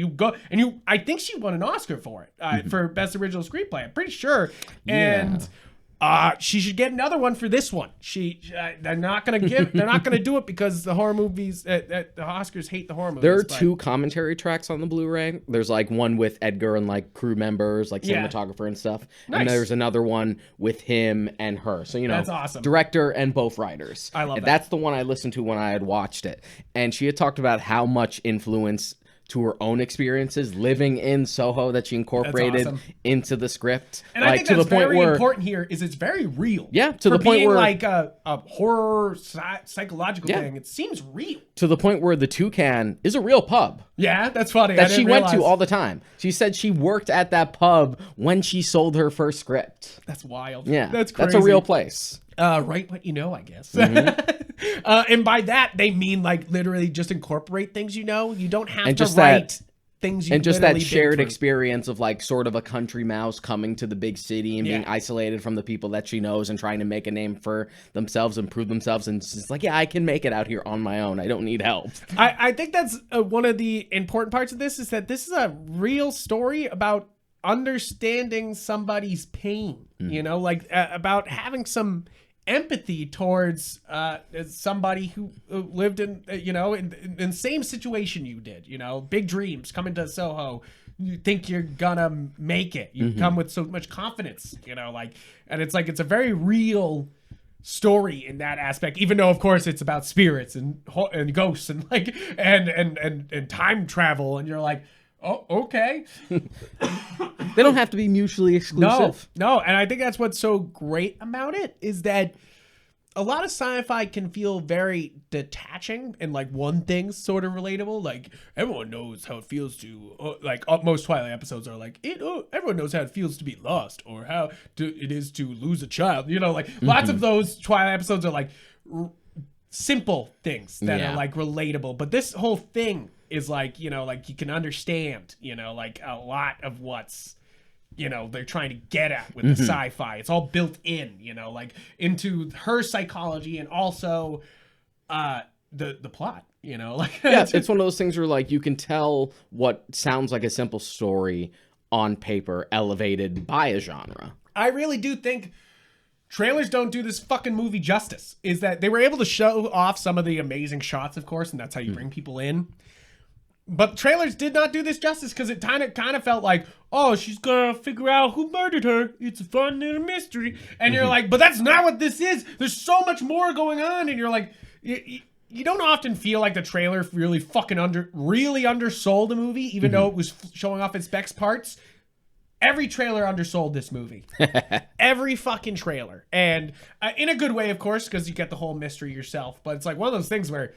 I think she won an Oscar for it for Best Original Screenplay. I'm pretty sure. And She should get another one for this one. They're not gonna do it because the horror movies, the Oscars hate the horror movies. There are 2 commentary tracks on the Blu-ray. There's like one with Edgar and like crew members, like cinematographer and stuff. Nice. And there's another one with him and her. So, that's awesome. Director and both writers. I love that. That's the one I listened to when I had watched it. And she had talked about how much influence to her own experiences living in Soho that she incorporated into the script. And I think that's very important here is it's very real. Yeah, to the point where like a horror psychological thing, it seems real. To the point where the Toucan is a real pub. Yeah, that's funny. That she went to all the time. She said she worked at that pub when she sold her first script. That's wild. Yeah, that's crazy. That's a real place. Write what you know, I guess. And by that, they mean like literally just incorporate things you know. You don't have to write things you and just that shared experience of like sort of a country mouse coming to the big city and being isolated from the people that she knows and trying to make a name for themselves and prove themselves. And it's just like, yeah, I can make it out here on my own. I don't need help. I think that's one of the important parts of this is that this is a real story about understanding somebody's pain, like about having some empathy towards somebody who lived in in the same situation you did, big dreams, coming to Soho, you think you're gonna make it, you come with so much confidence, and it's like it's a very real story in that aspect, even though of course it's about spirits and ghosts and like and time travel, and you're like, oh, okay. They don't have to be mutually exclusive. No, and I think that's what's so great about it is that a lot of sci-fi can feel very detaching and like one thing's sort of relatable. Like everyone knows how it feels to most Twilight episodes are like everyone knows how it feels to be lost or how it is to lose a child. Lots of those Twilight episodes are like simple things that are like relatable, but this whole thing is like, like you can understand, like a lot of what's, they're trying to get at with the sci-fi. It's all built in, like into her psychology and also the plot, like. Yeah, it's one of those things where like you can tell what sounds like a simple story on paper elevated by a genre. I really do think trailers don't do this fucking movie justice. Is that they were able to show off some of the amazing shots, of course, and that's how you bring people in. But trailers did not do this justice because it kind of felt like, oh, she's gonna figure out who murdered her. It's a fun little mystery. And you're like, but that's not what this is. There's so much more going on. And you're like, you don't often feel like the trailer really fucking really undersold the movie, even though it was showing off its best parts. Every trailer undersold this movie. Every fucking trailer. And in a good way, of course, because you get the whole mystery yourself. But it's like one of those things where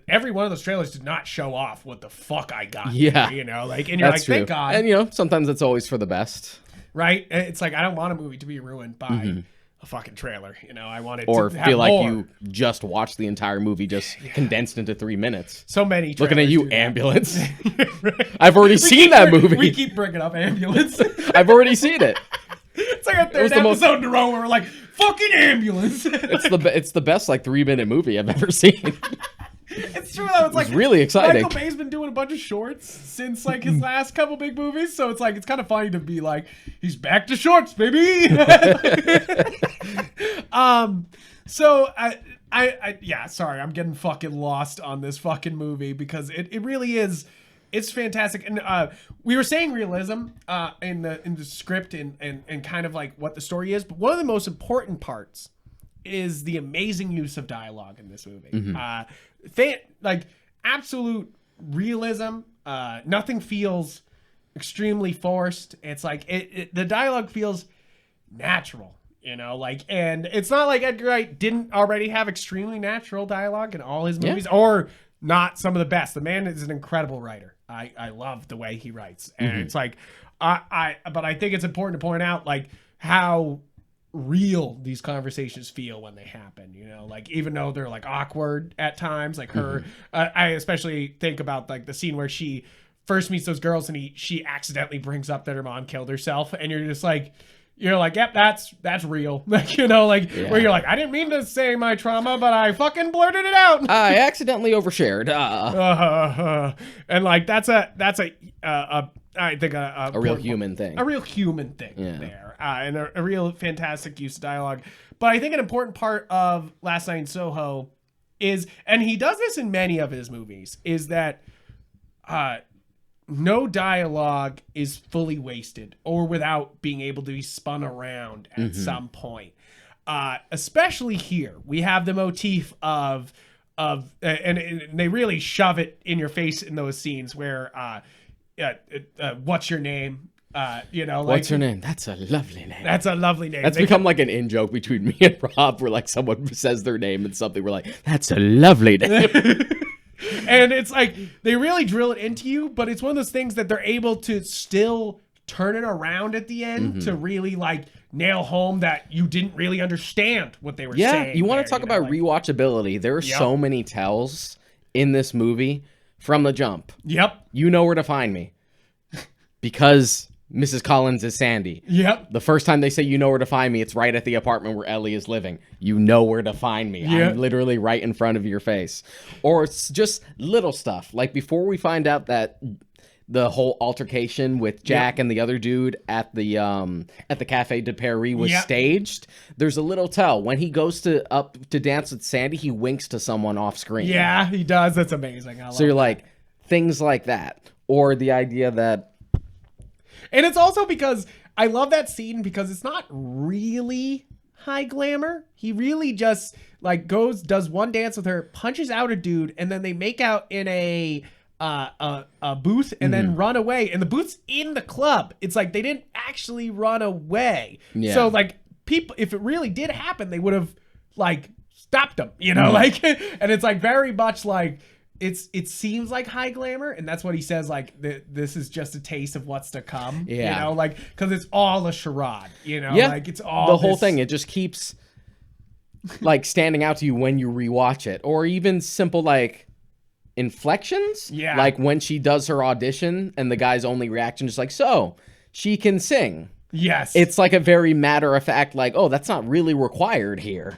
every one of those trailers did not show off what the fuck I got. Yeah. And you're like, true. Thank God. And, sometimes it's always for the best. Right? It's like, I don't want a movie to be ruined by a fucking trailer. I want it or to have feel like more. you just watched the entire movie just condensed into 3 minutes. So many trailers. Looking at you, Ambulance. I've already seen that movie. We keep bringing up Ambulance. I've already seen it. It's like a third episode in a row where we're like, fucking Ambulance. It's the best 3-minute movie I've ever seen. It's true though. It's like really exciting. Michael Bay's been doing a bunch of shorts since his last couple big movies, so it's like it's kind of funny to be like, he's back to shorts, baby. So sorry, I'm getting fucking lost on this fucking movie because it really is. It's fantastic, and we were saying realism in the script and kind of like what the story is, but one of the most important parts is the amazing use of dialogue in this movie. Absolute realism. Nothing feels extremely forced. It's like the dialogue feels natural, and it's not like Edgar Wright didn't already have extremely natural dialogue in all his movies, or not some of the best. The man is an incredible writer. I love the way he writes, and it's like, but I think it's important to point out how real these conversations feel when they happen, even though they're awkward at times, her I especially think about the scene where she first meets those girls and she accidentally brings up that her mom killed herself, and you're just like, yep, that's real. Where you're like, I didn't mean to say my trauma, but I fucking blurted it out. I accidentally overshared. And that's a I think a real human thing. A real human thing there. And a real fantastic use of dialogue. But I think an important part of Last Night in Soho is, and he does this in many of his movies, is that no dialogue is fully wasted or without being able to be spun around at some point. Especially here, we have the motif of and they really shove it in your face in those scenes where what's your name? What's your name? That's a lovely name. That's a lovely name. That's become like an in-joke between me and Rob, where like someone says their name and something, we're like, that's a lovely name. And it's like they really drill it into you, but it's one of those things that they're able to still turn it around at the end to really like nail home that you didn't really understand what they were saying. Yeah, you want to talk about rewatchability. There are so many tells in this movie from the jump. Yep. You know where to find me. Because Mrs. Collins is Sandy. Yep. The first time they say you know where to find me, it's right at the apartment where Ellie is living. You know where to find me. Yep. I'm literally right in front of your face. Or it's just little stuff. Like before we find out that the whole altercation with Jack and the other dude at the Café de Paris was staged, there's a little tell. When he goes up to dance with Sandy, he winks to someone off screen. Yeah, he does. That's amazing. So you're like, things like that. Or the idea that... And it's also because I love that scene because it's not really high glamour. He really just like does one dance with her, punches out a dude, and then they make out in a booth and then run away. And the booth's in the club. It's like they didn't actually run away. Yeah. So like people, if it really did happen, they would have like stopped them, like, and it's like very much like, it seems like high glamour, and that's what he says, like this is just a taste of what's to come. Like because it's all a charade, like it's all the whole thing. It just keeps like standing out to you when you rewatch it, or even simple like inflections. Yeah, like when she does her audition and the guy's only reaction is like, so she can sing. Yes, it's like a very matter of fact, like, oh, that's not really required here.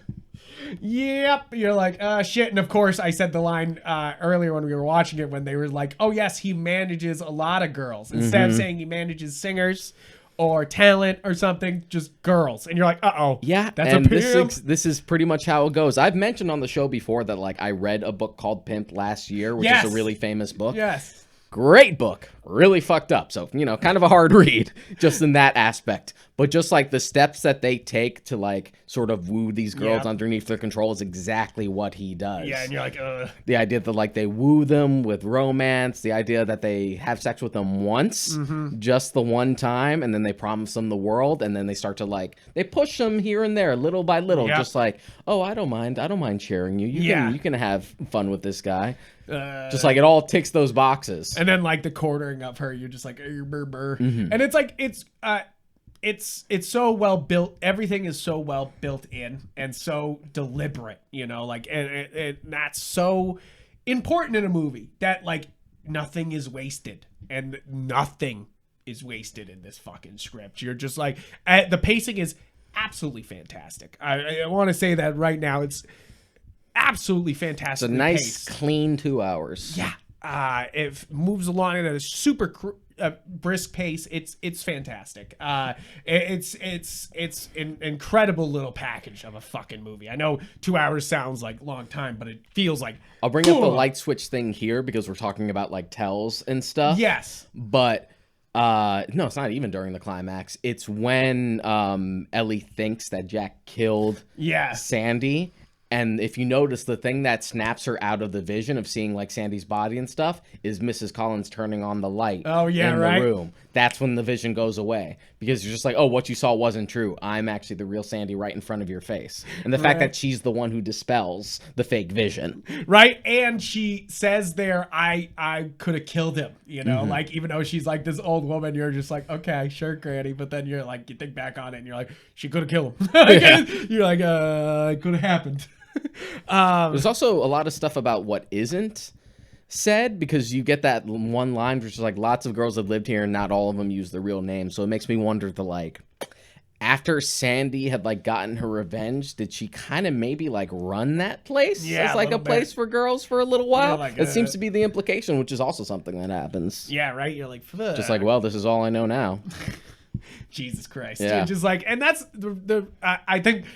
Yep. You're like, shit. And of course, I said the line earlier when we were watching it when they were like, oh, yes, he manages a lot of girls. Instead of saying he manages singers or talent or something, just girls. And you're like, uh-oh. Yeah. That's and a pimp. This is pretty much how it goes. I've mentioned on the show before that like I read a book called Pimp last year, which is a really famous book. Yes. Great book. Really fucked up. So, kind of a hard read just in that aspect. But just like the steps that they take to like sort of woo these girls underneath their control is exactly what he does. Yeah, and you're like, the idea that like they woo them with romance, the idea that they have sex with them once, just the one time, and then they promise them the world, and then they start to like, they push them here and there little by little, just like, oh, I don't mind sharing you. You can have fun with this guy. Just like it all ticks those boxes. And then like the quartering of her, you're just like, and it's like, it's so well built. Everything is so well built in and so deliberate, like, and that's so important in a movie that like nothing is wasted, and nothing is wasted in this fucking script. You're just like, the pacing is absolutely fantastic. I want to say that right now. It's absolutely fantastic. It's a nice, clean 2 hours. Yeah. It moves along at a super brisk pace. It's fantastic. It's an incredible little package of a fucking movie. I know 2 hours sounds like a long time, but it feels like. I'll bring up the light switch thing here because we're talking about like tells and stuff. Yes. But no, it's not even during the climax. It's when Ellie thinks that Jack killed Sandy. And if you notice, the thing that snaps her out of the vision of seeing like Sandy's body and stuff is Mrs. Collins turning on the light in the room. That's when the vision goes away, because you're just like, oh, what you saw wasn't true. I'm actually the real Sandy right in front of your face. And the fact that she's the one who dispels the fake vision. Right. And she says there, I could have killed him, like, even though she's like this old woman, you're just like, okay, sure, Granny. But then you're like, you think back on it and you're like, she could have killed him. You're like, it could have happened. There's also a lot of stuff about what isn't said, because you get that one line which is like, lots of girls have lived here and not all of them use the real name. So it makes me wonder after Sandy had like gotten her revenge, did she kind of maybe like run that place Yeah, as like a place for girls for a little while? Like, it seems to be the implication, which is also something that happens. Yeah, right. You're like, fuck. Just like, well, this is all I know now. Jesus Christ. Yeah. Dude, just like, and that's I think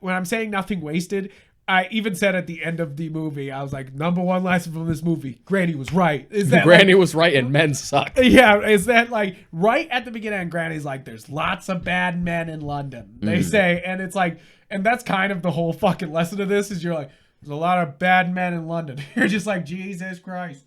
when I'm saying nothing wasted, I even said at the end of the movie, I was like, number one lesson from this movie, Granny was right. Is that Granny was right and men suck. Yeah, is that like right at the beginning, Granny's like, there's lots of bad men in London, they say. And it's like, and that's kind of the whole fucking lesson of this is you're like, there's a lot of bad men in London. You're just like, Jesus Christ.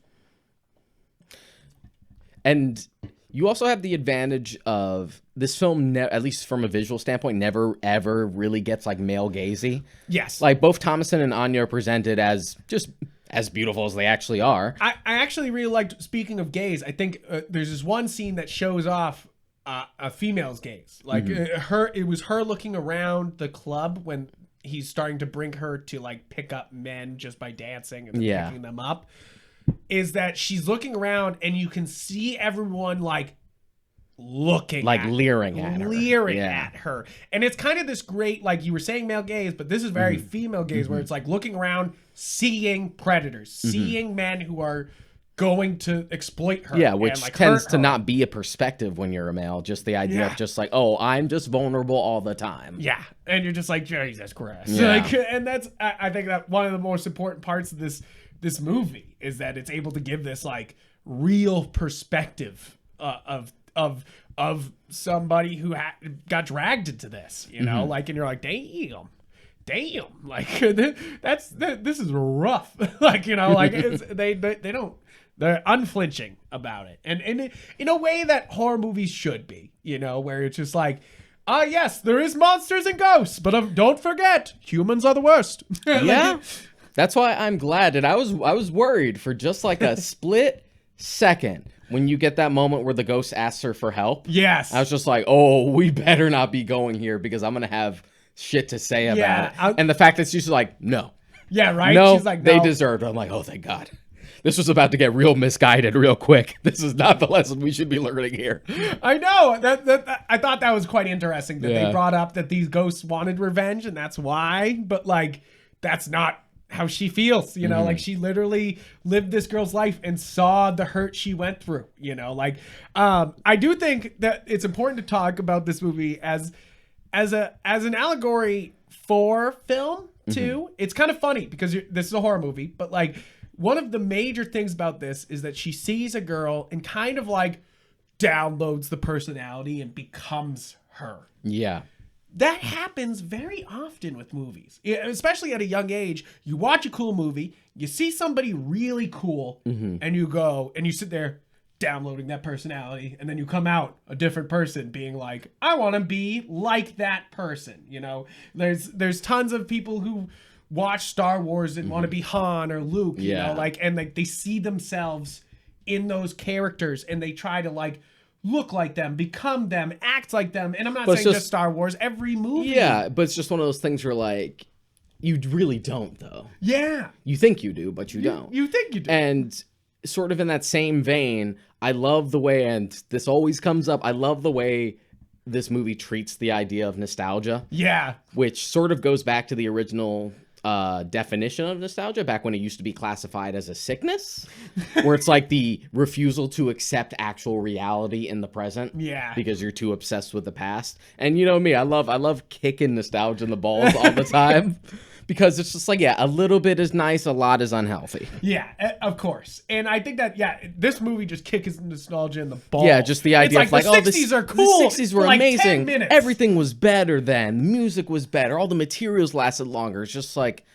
And you also have the advantage of this film, at least from a visual standpoint, never ever really gets like male gazy. Yes. Like both Thomasin and Anya are presented as just as beautiful as they actually are. I actually really liked, speaking of gaze, I think there's this one scene that shows off a female's gaze. Like it was her looking around the club when he's starting to bring her to like pick up men just by dancing and then picking them up. Is that she's looking around and you can see everyone like looking like at leering at her. And it's kind of this great, like you were saying, male gaze, but this is very female gaze where it's like looking around, seeing predators, seeing men who are going to exploit her. Yeah, which and, like, tends to her. not be a perspective when you're a male. Just the idea of just like, oh, I'm just vulnerable all the time. Yeah, and you're just like, Jesus Christ. Yeah. Like, and that's, I think that one of the most important parts of this movie is that it's able to give this like real perspective of somebody who got dragged into this, you know, like, and you're like, damn, like this is rough. Like, you know, like they're unflinching about it, and in a way that horror movies should be, you know, where it's just like, yes, there is monsters and ghosts, but don't forget, humans are the worst. Yeah. That's why I'm glad. And I was worried for just like a split second when you get that moment where the ghost asks her for help. Yes. I was just like, oh, we better not be going here because I'm going to have shit to say about it. And the fact that she's like, no. Yeah, right? No, she's like, no. They deserved it. I'm like, oh, thank God. This was about to get real misguided real quick. This is not the lesson we should be learning here. I know. That I thought that was quite interesting that they brought up that these ghosts wanted revenge and that's why. But like, that's not how she feels, you know, like she literally lived this girl's life and saw the hurt she went through, you know, like, I do think that it's important to talk about this movie as an allegory for film too. It's kind of funny because this is a horror movie, but like one of the major things about this is that she sees a girl and kind of like downloads the personality and becomes her. Yeah. That happens very often with movies, especially at a young age. You watch a cool movie, you see somebody really cool, and you go and you sit there downloading that personality, and then you come out a different person being like, I want to be like that person. You know, there's tons of people who watch Star Wars and want to be Han or Luke, you know, like, and like they see themselves in those characters and they try to like look like them, become them, act like them. And I'm not saying just Star Wars, every movie. Yeah, but it's just one of those things where like, you really don't though. Yeah. You think you do, but you don't. You think you do. And sort of in that same vein, I love the way, and this always comes up, I love the way this movie treats the idea of nostalgia. Yeah. Which sort of goes back to the original definition of nostalgia back when it used to be classified as a sickness, where it's like the refusal to accept actual reality in the present. Yeah. Because you're too obsessed with the past. And you know me, I love kicking nostalgia in the balls all the time. Because it's just like, yeah, a little bit is nice, a lot is unhealthy. Yeah, of course. And I think that, this movie just kicks nostalgia in the balls. Yeah, just the idea of like, the 60s are cool. The 60s were like amazing. 10 minutes. Everything was better then. The music was better. All the materials lasted longer. It's just like,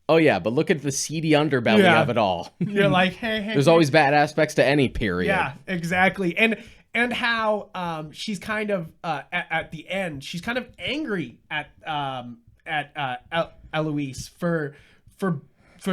oh yeah, but look at the seedy underbelly of it all. You're like, hey. There's always bad aspects to any period. Yeah, exactly. And how she's kind of, at the end, she's kind of angry at Eloise for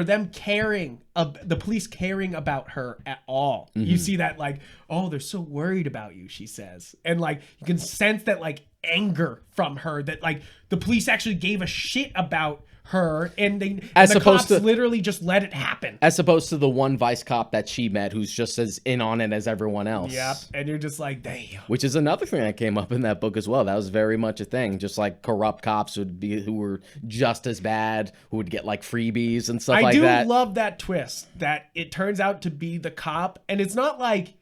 them caring, the police caring about her at all. You see that like, oh, they're so worried about you, she says. And like, you can sense that like anger from her that like the police actually gave a shit about her, and the cops literally just let it happen. As opposed to the one vice cop that she met who's just as in on it as everyone else. Yep, and you're just like, damn. Which is another thing that came up in that book as well. That was very much a thing. Just like corrupt cops who were just as bad, who would get like freebies and stuff like that. I do love that twist, that it turns out to be the cop, and it's not like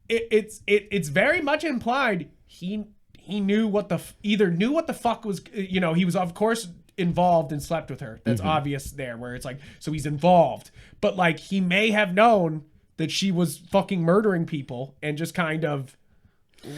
it's very much implied he knew what the fuck was, he was of course involved and slept with her. That's obvious there, where it's like, so he's involved, but like he may have known that she was fucking murdering people and just kind of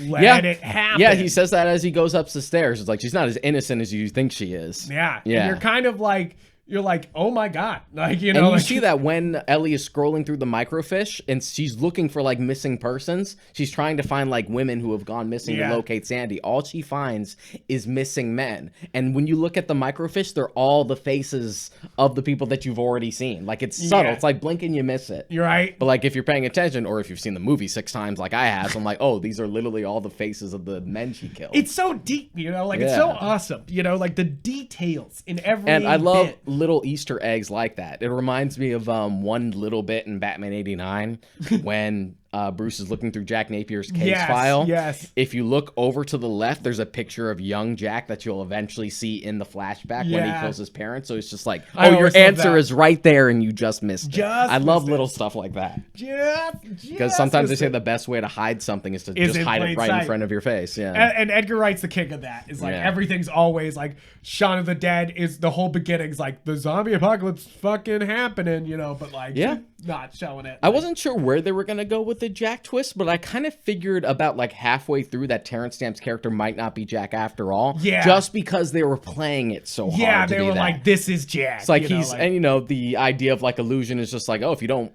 let it happen. Yeah, he says that as he goes up the stairs. It's like, she's not as innocent as you think she is. Yeah. And you're kind of like, you're like, oh my God. Like, and you see that when Ellie is scrolling through the microfiche and she's looking for like missing persons, she's trying to find like women who have gone missing to locate Sandy. All she finds is missing men. And when you look at the microfiche, they're all the faces of the people that you've already seen. Like, it's subtle. It's like blink and you miss it. You're right. But like, if you're paying attention, or if you've seen the movie 6 times like I have, I'm like, oh, these are literally all the faces of the men she killed. It's so deep, like it's so awesome, like the details in every And I love little Easter eggs like that. It reminds me of one little bit in Batman 89 when Bruce is looking through Jack Napier's case file. Yes. If you look over to the left, there's a picture of young Jack that you'll eventually see in the flashback when he kills his parents. So it's just like, oh, your answer is right there and you just missed it. I love little stuff like that. Because sometimes they say the best way to hide something is to just hide it right in front of your face. Yeah. And Edgar Wright's the king of that. It's like everything's always like Shaun of the Dead is the whole beginning's like the zombie apocalypse fucking happening, but like not showing it. I wasn't sure where they were going to go with the Jack twist, but I kind of figured about like halfway through that Terrence Stamp's character might not be Jack after all. Yeah. Just because they were playing it so hard. Yeah, they were like, this is Jack. It's like and the idea of like illusion is just like, oh, if you don't,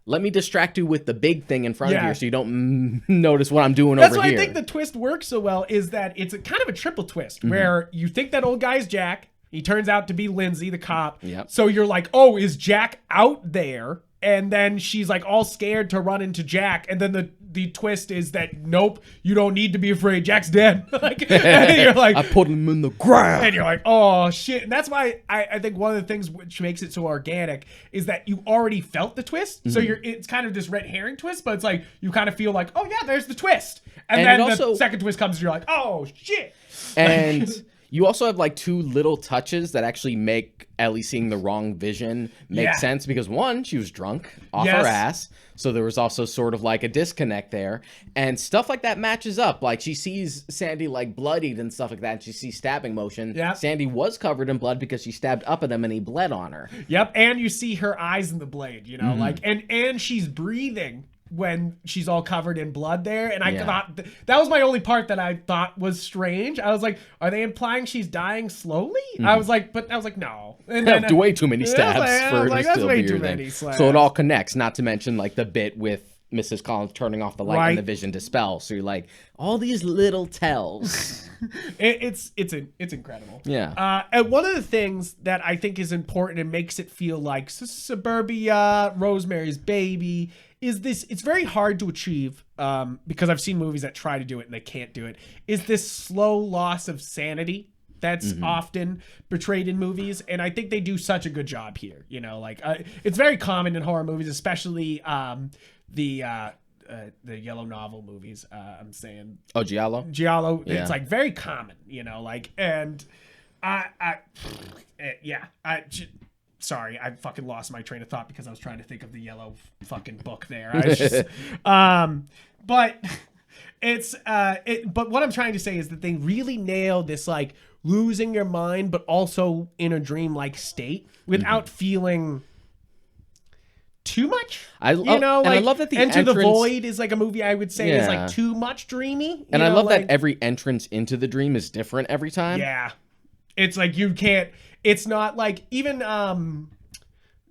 let me distract you with the big thing in front of you so you don't notice what I'm doing over here. That's why I think the twist works so well, is that it's a kind of a triple twist where you think that old guy's Jack. He turns out to be Lindsay, the cop. Yep. So you're like, oh, is Jack out there? And then she's like all scared to run into Jack. And then the twist is that, nope, you don't need to be afraid. Jack's dead. And you're like, I put him in the ground. And you're like, oh, shit. And that's why I think one of the things which makes it so organic is that you already felt the twist. So it's kind of this red herring twist, but it's like, you kind of feel like, oh, yeah, there's the twist. And then the second twist comes and you're like, oh, shit. And you also have like 2 little touches that actually make Ellie seeing the wrong vision make sense, because one, she was drunk off her ass. So there was also sort of like a disconnect there, and stuff like that matches up. Like, she sees Sandy like bloodied and stuff like that. And she sees stabbing motion. Yep. Sandy was covered in blood because she stabbed up at him and he bled on her. Yep. And you see her eyes in the blade, like, and she's breathing when she's all covered in blood there. And I thought that was my only part that I thought was strange. I was like, are they implying she's dying slowly? I was like, no. And then, way too many stabs for like, to still be your thing. So it all connects, not to mention like the bit with Mrs. Collins turning off the light and the vision dispels. So you're like, all these little tells. It's incredible. Yeah. And one of the things that I think is important and makes it feel like suburbia, Rosemary's Baby, is this, it's very hard to achieve, because I've seen movies that try to do it and they can't do it, is this slow loss of sanity that's often portrayed in movies. And I think they do such a good job here. It's very common in horror movies, especially the yellow novel movies. I'm saying. Oh, Giallo? Giallo. Yeah. It's like very common, and sorry, I fucking lost my train of thought because I was trying to think of the yellow fucking book there. I was just, but it's, but what I'm trying to say is that they really nail this, like, losing your mind, but also in a dream-like state without feeling too much. I love that the Enter the Void is like a movie I would say is like too much dreamy. And I love that every entrance into the dream is different every time. Yeah. It's like you can't, it's not like even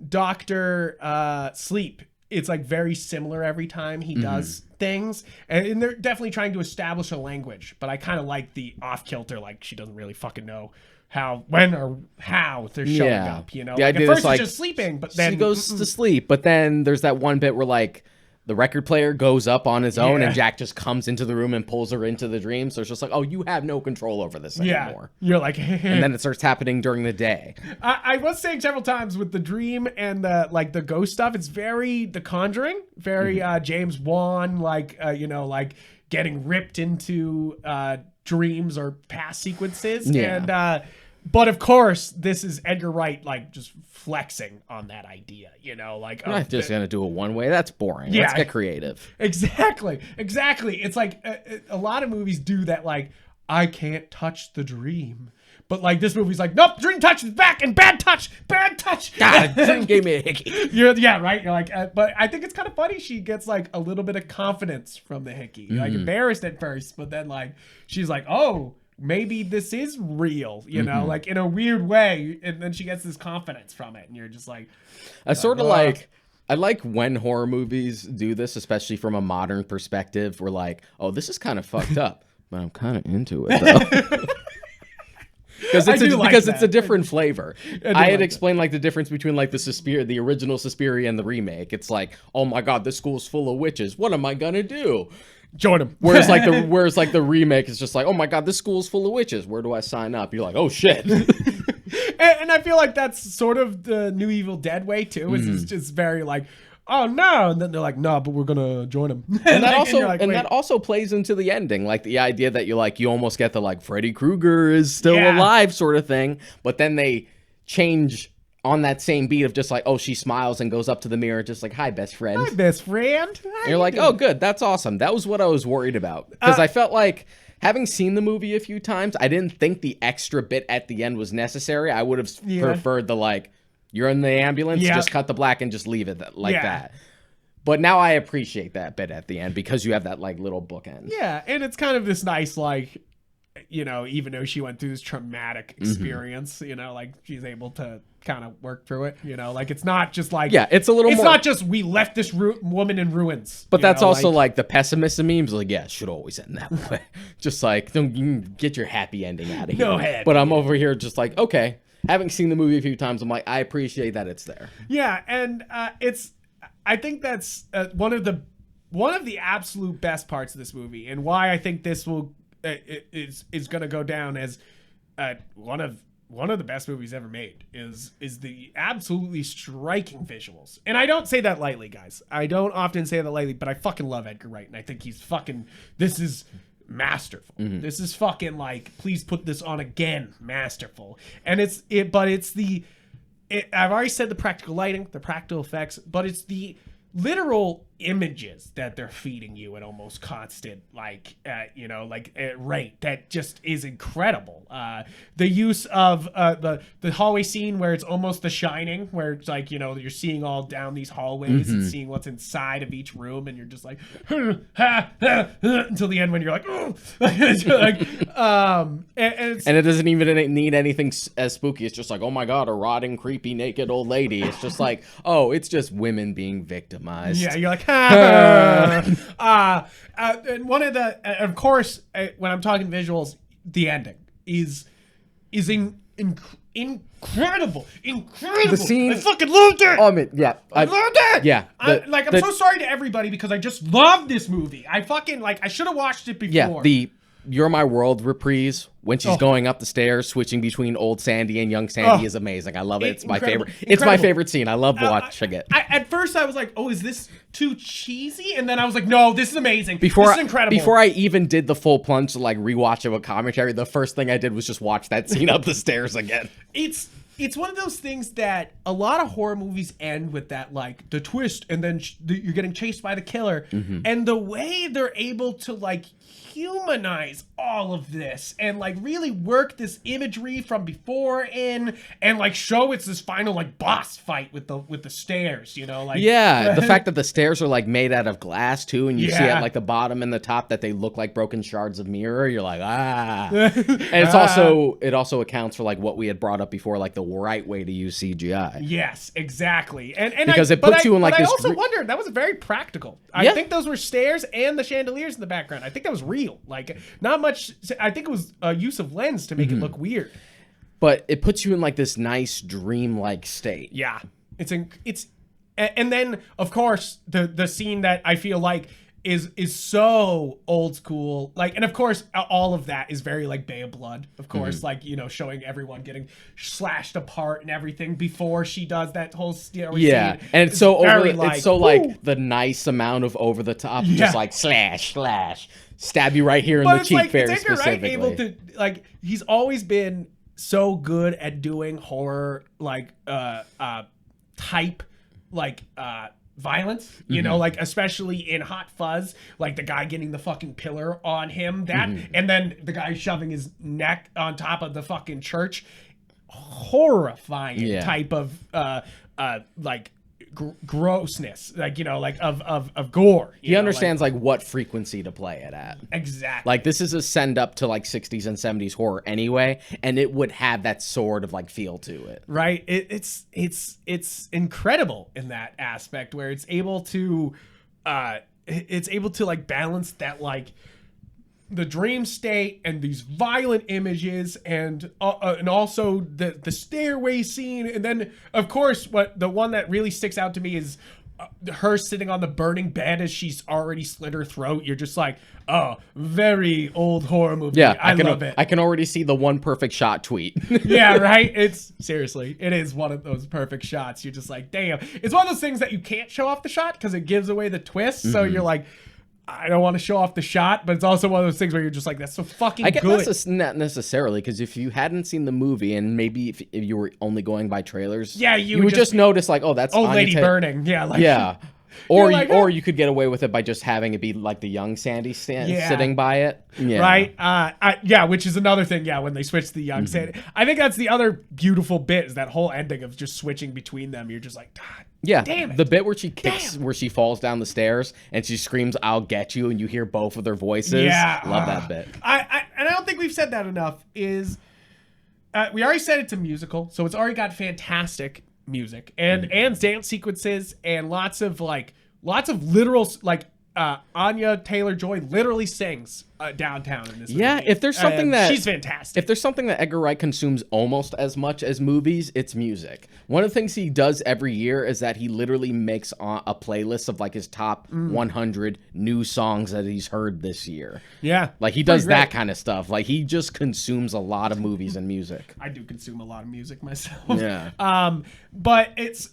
Dr. Sleep. It's like very similar every time he does things. And they're definitely trying to establish a language. But I kind of like the off-kilter, like she doesn't really fucking know how, when, or how they're showing up, The like idea at first is, like, it's just sleeping, but then she goes to sleep, but then there's that one bit where, like, the record player goes up on his own and Jack just comes into the room and pulls her into the dream. So it's just like, oh, you have no control over this anymore. You're like, and then it starts happening during the day. I was saying several times with the dream and the ghost stuff, it's very The Conjuring, very James Wan, like getting ripped into dreams or past sequences. And but of course, this is Edgar Wright, like, just flexing on that idea, like... I'm not just going to do it one way. That's boring. Let's get creative. Exactly. It's like, a lot of movies do that, like, I can't touch the dream. But, like, this movie's like, nope, dream touch is back, and bad touch. God, the dream gave me a hickey. Right? You're like, but I think it's kind of funny. She gets, like, a little bit of confidence from the hickey. Like, embarrassed at first, but then, like, she's like, oh... maybe this is real, like in a weird way. And then she gets this confidence from it. And you're just like, I sort of like, I like when horror movies do this, especially from a modern perspective. We're like, oh, this is kind of fucked up, but I'm kind of into it though. Because it's a different flavor. I had explained like the difference between like the original Suspiria and the remake. It's like, oh my God, this school's full of witches. What am I gonna do? Join them. Whereas the remake is just like, oh my God, this school's full of witches. Where do I sign up? You're like, oh shit. and I feel like that's sort of the new Evil Dead way too. It's just very like, oh no, and then they're like, no, but we're gonna join them. And that also plays into the ending, like the idea that you almost get the like Freddy Krueger is still alive sort of thing, but then they change on that same beat of just like, oh, she smiles and goes up to the mirror just like, hi, best friend. Hi, best friend. And you're like, oh, good. That's awesome. That was what I was worried about. Because I felt like, having seen the movie a few times, I didn't think the extra bit at the end was necessary. I would have preferred the like, you're in the ambulance, just cut the black and just leave it like that. But now I appreciate that bit at the end because you have that like little bookend. Yeah, and it's kind of this nice like, even though she went through this traumatic experience, like she's able to kind of work through it, like it's not just like it's not just we left this woman in ruins. But that's also like the pessimist in me is like, yeah, it should always end that way. Just like, don't you get your happy ending out of here. No happy. But I'm over here just like, okay, having seen the movie a few times, I'm like, I appreciate that it's there. Yeah, and I think that's one of the absolute best parts of this movie, and why I think this will is going to go down as one of the best movies ever made is the absolutely striking visuals. And I don't say that lightly, guys. I don't often say that lightly, but I fucking love Edgar Wright, and I think this is masterful. This is fucking like, please put this on again, masterful. And I've already said the practical lighting, the practical effects, but it's the literal images that they're feeding you at almost constant rate that just is incredible. The use of the hallway scene where it's almost The Shining, where it's like, you're seeing all down these hallways and seeing what's inside of each room, and you're just like until the end when you're like, and it doesn't even need anything as spooky. It's just like, oh my God, a rotting, creepy, naked old lady. It's just like, oh, it's just women being victimized. Yeah, you're like, and one of the, of course, when I'm talking visuals, the ending is incredible. The scene, I fucking loved it. Oh, I loved it. Yeah, I'm so sorry to everybody because I just love this movie. I fucking I should have watched it before. Yeah, the You're My World reprise when she's going up the stairs, switching between old Sandy and young Sandy is amazing. I love it. It's my favorite. It's my favorite scene. I love watching it. At first, I was like, "Oh, is this too cheesy?" And then I was like, "No, this is amazing. This is incredible." Before I even did the full plunge to like rewatch it with commentary, the first thing I did was just watch that scene up the stairs again. It's one of those things that a lot of horror movies end with that, like, the twist, and then you're getting chased by the killer. And the way they're able to, like, humanize all of this and, like, really work this imagery from before in and, like, show it's this final, like, boss fight with the stairs, like... Yeah, the fact that the stairs are, like, made out of glass, too, and you see at, like, the bottom and the top that they look like broken shards of mirror, you're like, ah. And it also accounts for, like, what we had brought up before, like, the right way to use CGI. Yes, exactly. And because it puts you in like this. I also wondered, that was very practical. I think those were stairs and the chandeliers in the background. I think that was real. Like, not much. I think it was a use of lens to make it look weird. But it puts you in like this nice dream-like state. Yeah, and And then of course the scene that I feel like is so old school, like, and of course all of that is very like Bay of Blood, of course, like, you know, showing everyone getting slashed apart and everything before she does that whole scene. And it's so over, like, it's so like the nice amount of over the top, just like slash, stab you right here in the cheek, like, very specifically. Able to, like, he's always been so good at doing horror, like type, like violence, you know, like especially in Hot Fuzz, like the guy getting the fucking pillar on him, that and then the guy shoving his neck on top of the fucking church, horrifying type of like grossness, like, you know, like of gore. He understands like what frequency to play it at. Exactly. Like this is a send up to like 60s and 70s horror anyway, and it would have that sort of like feel to it. Right. It's incredible in that aspect where it's able to like balance that, like, the dream state and these violent images and also the stairway scene. And then of course the one that really sticks out to me is her sitting on the burning bed as she's already slit her throat. You're just like, oh, very old horror movie. Yeah, I love it. I can already see the one perfect shot tweet. Yeah, right? It's seriously, it is one of those perfect shots. You're just like, damn. It's one of those things that you can't show off the shot because it gives away the twist. So you're like, I don't want to show off the shot, but it's also one of those things where you're just like, that's so fucking good. Not necessarily, because if you hadn't seen the movie and maybe if you were only going by trailers, you would just notice like, oh, that's old lady burning. Yeah, like, yeah. Or you could get away with it by just having it be like the young Sandy sitting by it. Yeah. Right. Which is another thing. Yeah, when they switch to the young Sandy. I think that's the other beautiful bit, is that whole ending of just switching between them. You're just like, God. Yeah, damn it. The bit where she kicks, where she falls down the stairs and she screams, "I'll get you," and you hear both of their voices. Yeah, love that bit. And I don't think we've said that enough. Is we already said it's a musical, so it's already got fantastic music and dance sequences and lots of literal, like, Anya Taylor-Joy literally sings downtown in this movie. Yeah, if there's something that she's fantastic. If there's something that Edgar Wright consumes almost as much as movies, it's music. One of the things he does every year is that he literally makes a playlist of like his top 100 new songs that he's heard this year. Yeah, like he does that kind of stuff. Like he just consumes a lot of movies and music. I do consume a lot of music myself. Yeah. But it's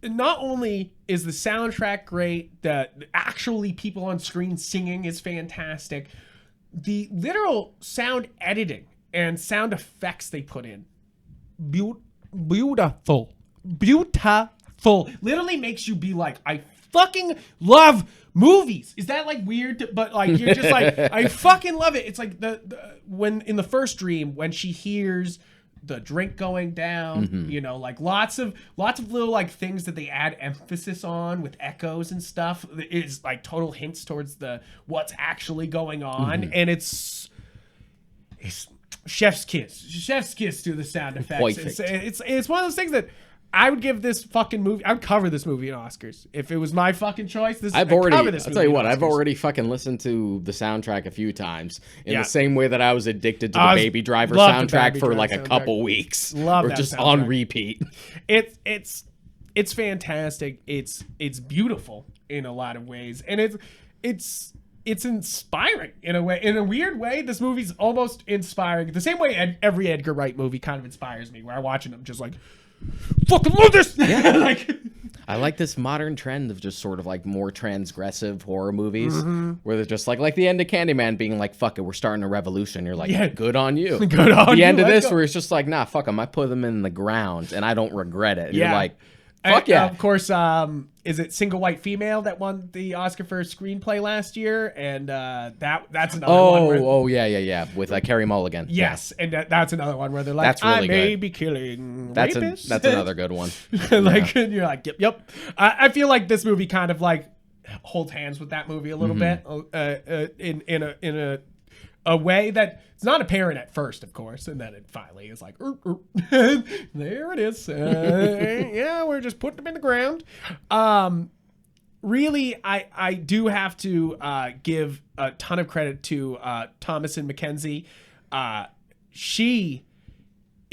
not only is the soundtrack great, the actually people on screen singing is fantastic. The literal sound editing and sound effects they put in, beautiful, literally makes you be like, I fucking love movies. Is that like weird? But like, you're just like, I fucking love it. It's like when in the first dream, when she hears the drink going down, you know, like lots of little like things that they add emphasis on with echoes and stuff is like total hints towards what's actually going on. And it's chef's kiss to the sound effects. It's one of those things that I would give this fucking movie. I would cover this movie in Oscars if it was my fucking choice. I'll tell you what. I've already fucking listened to the soundtrack a few times in the same way that I was addicted to the Baby Driver soundtrack for like a couple weeks, or just on repeat. It's fantastic. It's beautiful in a lot of ways, and it's inspiring in a way. In a weird way, this movie's almost inspiring. The same way every Edgar Wright movie kind of inspires me, where I watch it, I'm just like, fucking love this. Yeah. Like, I like this modern trend of just sort of like more transgressive horror movies where they're just like the end of Candyman being like, fuck it, we're starting a revolution. You're like, good on you. Good on you. The end of this where it's just like, nah, fuck them. I put them in the ground and I don't regret it. You're like, fuck yeah. Of course, is it Single White Female that won the Oscar for screenplay last year? And that's another one. Yeah. With Carey Mulligan. Yes, and that's another one where they're like, that's really I may be killing rapists. That's another good one. Like, and you're like, yep. I feel like this movie kind of like holds hands with that movie a little bit in a way that it's not apparent at first, of course, and then it finally is like, there it is. Yeah, we're just putting them in the ground. Really, I do have to give a ton of credit to Thomasin McKenzie. She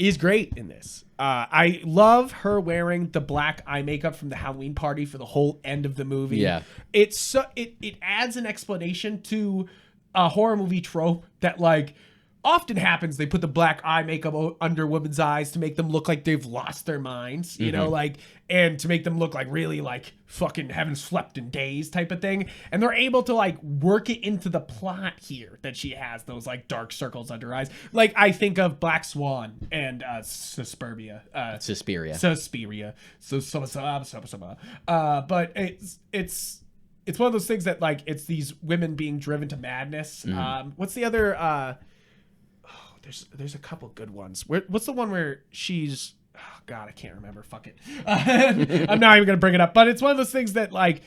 is great in this. I love her wearing the black eye makeup from the Halloween party for the whole end of the movie. Yeah. It's so it adds an explanation to a horror movie trope that like often happens. They put the black eye makeup under women's eyes to make them look like they've lost their minds, you know, like, and to make them look like really like fucking haven't slept in days type of thing. And they're able to like work it into the plot here that she has those like dark circles under her eyes. Like I think of Black Swan and Suspiria. But it's one of those things that like it's these women being driven to madness. What's the other? There's a couple good ones. What's the one where she's? Oh God, I can't remember. Fuck it. I'm not even gonna bring it up. But it's one of those things that like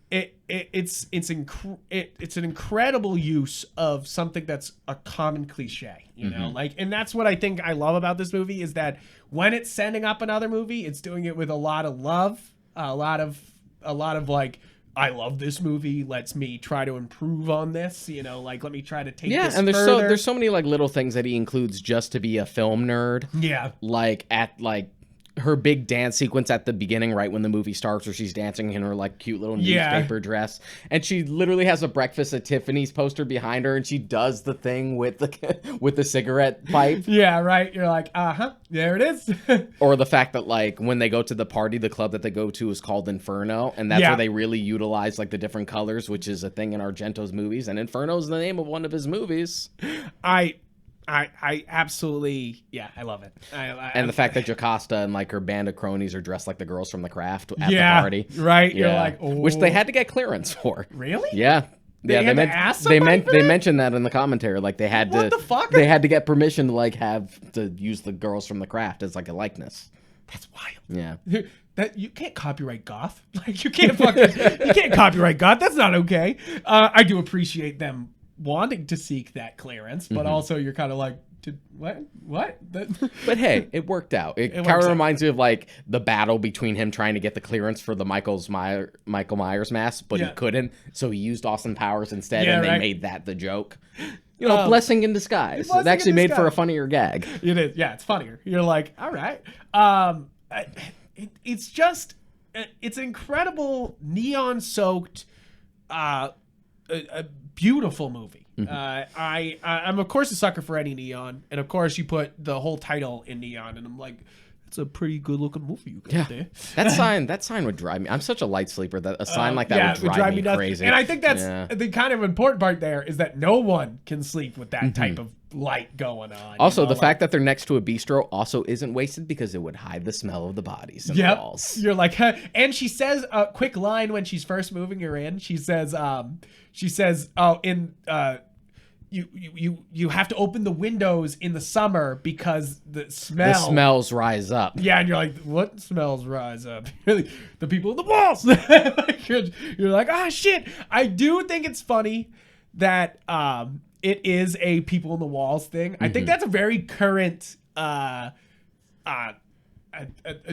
it's an incredible use of something that's a common cliche. You know, like, and that's what I think I love about this movie is that when it's setting up another movie, it's doing it with a lot of love, a lot of like. I love this movie. Let's me try to improve on this. You know, like let me try to take this and further. there's so many like little things that he includes just to be a film nerd. Yeah, like at like her big dance sequence at the beginning, right when the movie starts, where she's dancing in her like cute little newspaper dress, and she literally has a Breakfast at Tiffany's poster behind her, and she does the thing with the cigarette pipe. Yeah, right. You're like, there it is. Or the fact that like when they go to the party, the club that they go to is called Inferno, and that's where they really utilize like the different colors, which is a thing in Argento's movies, and Inferno is the name of one of his movies. I absolutely, I love it. And the fact that Jocasta and like her band of cronies are dressed like the girls from The Craft at the party. Right. Yeah. You're like, oh. Which they had to get clearance for. Really? Yeah. They mentioned that in the commentary. Like they had what the fuck? They had to get permission to like have to use the girls from The Craft as like a likeness. That's wild. Yeah. That you can't copyright goth. Like you can't copyright goth. That's not okay. I do appreciate them wanting to seek that clearance, but also you're kind of like, what? But hey, it worked out. It kind of reminds me of like the battle between him trying to get the clearance for the Michael Myers mask, but he couldn't, so he used Austin Powers instead, and they made that the joke. You know, blessing in disguise. It actually made for a funnier gag. It is, it's funnier. You're like, all right. It's just, it's an incredible neon-soaked, a beautiful movie. I'm of course a sucker for any neon, and of course you put the whole title in neon, and I'm like, it's a pretty good looking movie you got there. That sign would drive me. I'm such a light sleeper that a sign like that would drive me crazy. And I think that's the kind of important part there is that no one can sleep with that type of light going on. Also, the fact that they're next to a bistro also isn't wasted because it would hide the smell of the bodies in the walls. You're like, and she says a quick line when she's first moving her in. She says, you have to open the windows in the summer because the smells rise up. Yeah, and you're like, what smells rise up? The people in the walls. You're like, shit. I do think it's funny that it is a people in the walls thing. I think that's a very current a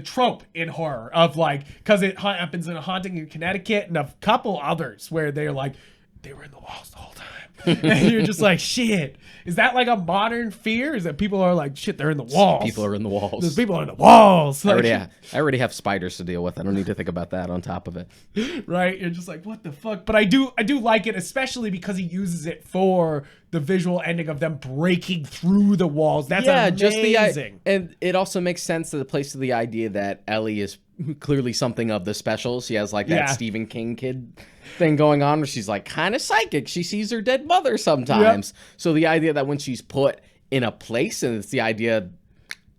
trope in horror of like, because it happens in A Haunting in Connecticut and a couple others where they're like, they were in the walls the whole time. And you're just like, shit. Is that like a modern fear? Is that people are like, shit, they're in the walls. People are in the walls. Those people are in the walls. Like, I already have spiders to deal with. I don't need to think about that on top of it. Right? You're just like, what the fuck? But I do like it, especially because he uses it for the visual ending of them breaking through the walls. That's amazing. And it also makes sense that it plays to the idea that Ellie is clearly something of the special. She has like that Stephen King kid thing going on where she's like kind of psychic. She sees her dead mother sometimes. So the idea that when she's put in a place, and it's the idea,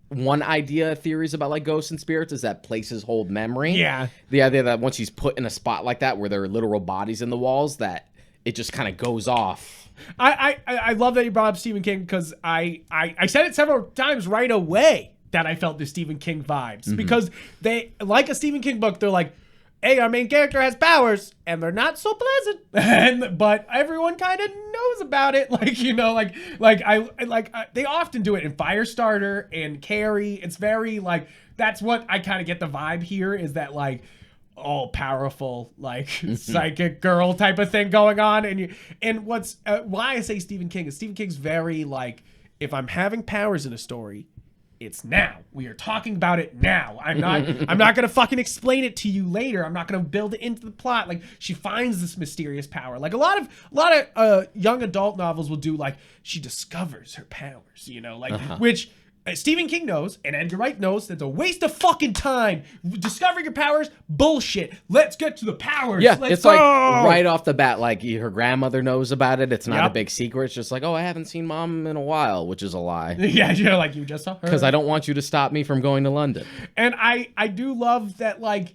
one idea theories about like ghosts and spirits is that places hold memory. Yeah. The idea that once she's put in a spot like that where there are literal bodies in the walls, that it just kind of goes off. I love that you brought up Stephen King because I said it several times right away that I felt the Stephen King vibes because they, like a Stephen King book, they're like, hey, our main character has powers and they're not so pleasant, but everyone kind of knows about it. Like, you know, they often do it in Firestarter and Carrie. It's very like, that's what I kind of get the vibe here is that like all powerful, like psychic girl type of thing going on. And what's why I say Stephen King is Stephen King's very like, if I'm having powers in a story, It's now. We are talking about it now. I'm not gonna fucking explain it to you later. I'm not gonna build it into the plot. Like, she finds this mysterious power. Like a lot of young adult novels will do, like, she discovers her powers, you know, like which Stephen King knows and Edgar Wright knows that's a waste of fucking time. Discovering your powers, bullshit. Let's get to the powers. Yeah, Let's it's go. like right off the bat, like her grandmother knows about it. It's not a big secret. It's just like, oh, I haven't seen mom in a while, which is a lie. Yeah, you're like, you just saw her. Because I don't want you to stop me from going to London. And I do love that, like,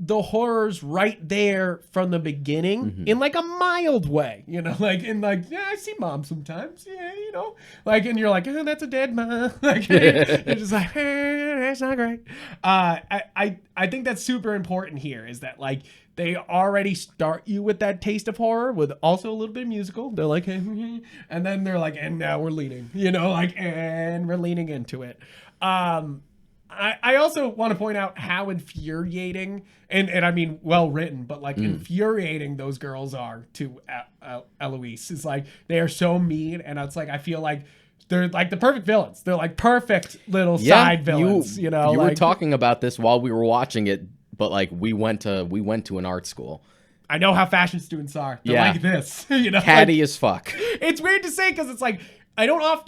the horror's right there from the beginning in like a mild way, you know, like in like, yeah, I see mom sometimes, yeah, you know, like, and you're like, oh, that's a dead mom. Like, you're just like, that's not great. I think that's super important here is that, like, they already start you with that taste of horror with also a little bit of musical. They're like, and then they're like, and now we're leaning, you know, like, and we're leaning into it. I also want to point out how infuriating and I mean well written, but like infuriating those girls are to Eloise. Is like they are so mean, and it's like I feel like they're like the perfect villains. They're like perfect little side villains. You know, you like, were talking about this while we were watching it, but like we went to an art school. I know how fashion students are. They're like this. You know, catty like, as fuck. It's weird to say because it's like. I don't want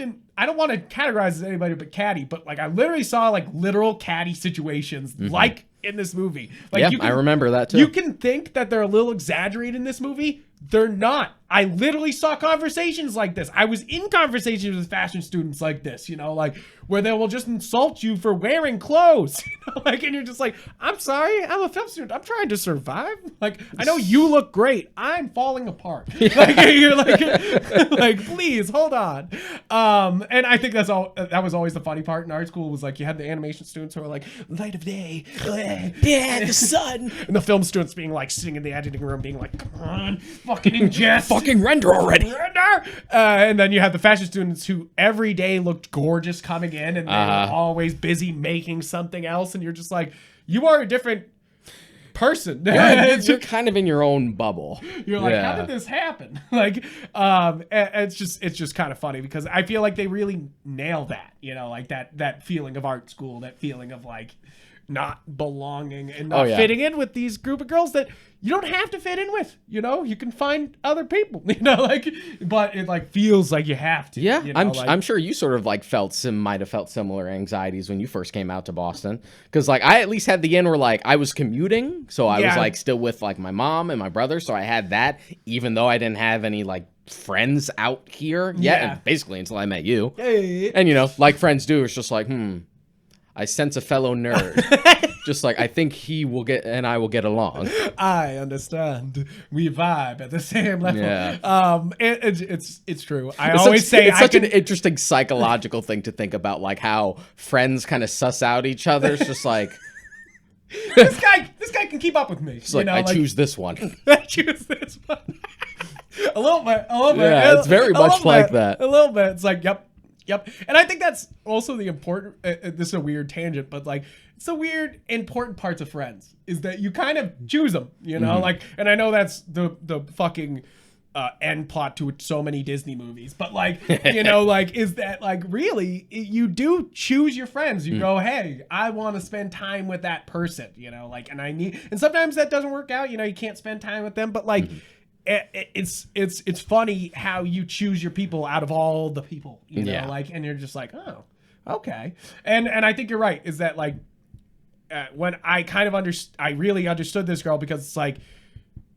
to categorize as anybody but catty, but like I literally saw like literal catty situations like in this movie. Like, I remember that too. You can think that they're a little exaggerated in this movie. They're not. I literally saw conversations like this. I was in conversations with fashion students like this, you know, like where they will just insult you for wearing clothes, you know, like, and you're just like, I'm sorry, I'm a film student. I'm trying to survive. Like, I know you look great. I'm falling apart. Like, you're like, please hold on. And I think that was always the funny part in art school was like, you had the animation students who were like, light of day. Yeah, the sun. And the film students being like sitting in the editing room being like, come on, fucking ingest. Fucking render already. Render. And then you have the fashion students who every day looked gorgeous coming in and they were always busy making something else. And you're just like, you are a different person. You're kind of in your own bubble. You're like, how did this happen? Like, it's just kind of funny because I feel like they really nail that, you know, like that feeling of art school, that feeling of like not belonging and not fitting in with these group of girls that you don't have to fit in with, you know, you can find other people, you know, like, but it like feels like you have to. Yeah, you know, I'm sure you sort of like might have felt similar anxieties when you first came out to Boston, because like I at least had the end where like I was commuting, so I was like still with like my mom and my brother, so I had that even though I didn't have any like friends out here yet, and basically until I met you. And you know, like friends do, it's just like I sense a fellow nerd. Just like, I think he will get, and I will get along. I understand. We vibe at the same level. Yeah. It's true. It's such an interesting psychological thing to think about, like how friends kind of suss out each other. It's just like, this guy can keep up with me. It's like, I choose this one. I choose this one. a little bit. Yeah, it's very much like that. A little bit. It's like, yep. And I think that's also the important, this is a weird tangent, but like, it's the weird, important parts of Friends is that you kind of choose them, you know, like, and I know that's the fucking end plot to so many Disney movies, but like, you know, like, is that like, really, you do choose your friends. You go, hey, I want to spend time with that person, you know, like, and sometimes that doesn't work out, you know, you can't spend time with them, but like, it's funny how you choose your people out of all the people, you know, like, and you're just like, oh, okay. And I think you're right, is that like, when I kind of I really understood this girl because it's like,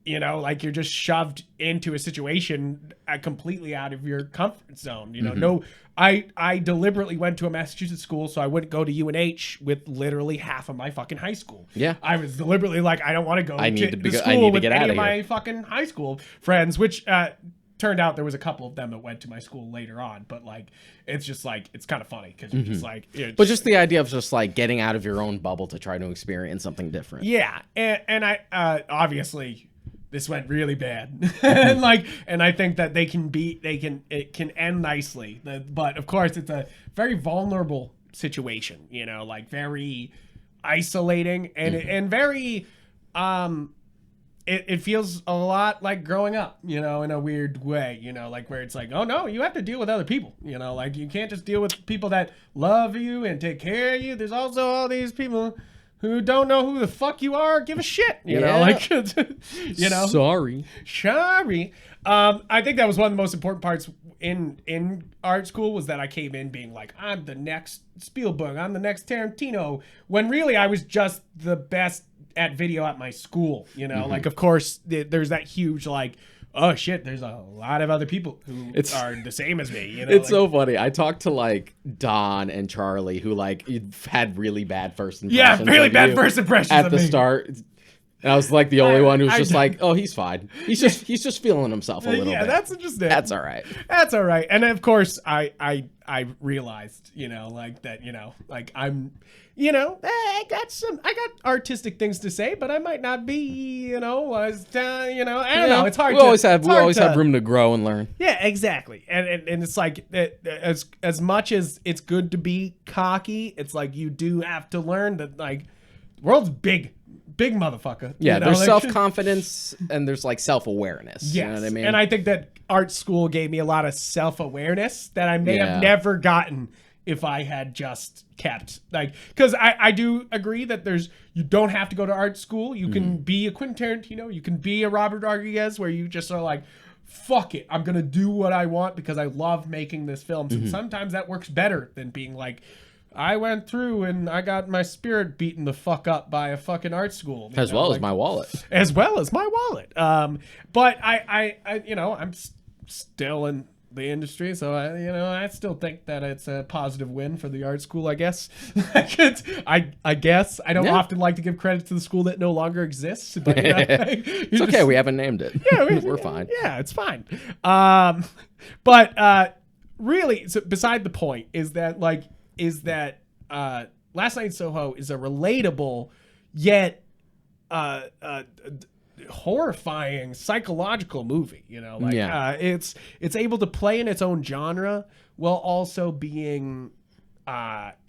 you know, like you're just shoved into a situation completely out of your comfort zone, you know. No, I deliberately went to a Massachusetts school so I wouldn't go to UNH with literally half of my fucking high school. Yeah, I was deliberately like, I don't want to go to school with any of my fucking high school friends, which turned out there was a couple of them that went to my school later on, but like it's just like it's kind of funny because you're just like, but just the idea of just like getting out of your own bubble to try to experience something different. Yeah, and I obviously this went really bad, and like, and I think that it can end nicely, but of course it's a very vulnerable situation, you know, like very isolating and very it feels a lot like growing up, you know, in a weird way, you know, like where it's like, oh no, you have to deal with other people, you know, like you can't just deal with people that love you and take care of you. There's also all these people who don't know who the fuck you are, give a shit, you know, like, you know, sorry. I think that was one of the most important parts in art school, was that I came in being like, I'm the next Spielberg, I'm the next Tarantino, when really I was just the best at video at my school, you know. Like, of course there's that huge like, oh shit, there's a lot of other people who are the same as me, you know. It's like, so funny. I talked to like Don and Charlie, who like had really bad first impressions. Yeah, really bad first impressions at the start. And I was like the only one who was just like, oh, he's fine. He's just feeling himself a little bit. Yeah, that's interesting. That's all right. That's all right. And of course, I realized, you know, like that, you know, like I'm, you know, I got artistic things to say, but I might not be, you know, as you know, I don't know. It's hard. We always have room to grow and learn. Yeah, exactly. And it's like as much as it's good to be cocky, it's like you do have to learn that like the world's big motherfucker. Yeah, you know? There's like, self-confidence and there's like self-awareness. Yes. You know what I mean? And I think that art school gave me a lot of self-awareness that I may have never gotten if I had just kept like, because I do agree that you don't have to go to art school. You can be a Quentin Tarantino, you can be a Robert Rodriguez, where you just are like, fuck it, I'm gonna do what I want because I love making this film. And sometimes that works better than being like, I went through and I got my spirit beaten the fuck up by a fucking art school. As well as my wallet. As well as my wallet. But I you know, I'm still in the industry, so I still think that it's a positive win for the art school, I guess. I guess. I don't often like to give credit to the school that no longer exists. But, you know, it's okay, we haven't named it. Yeah, we're fine. Yeah, it's fine. But really, so beside the point is that Last Night in Soho is a relatable yet horrifying psychological movie, you know, like it's able to play in its own genre while also being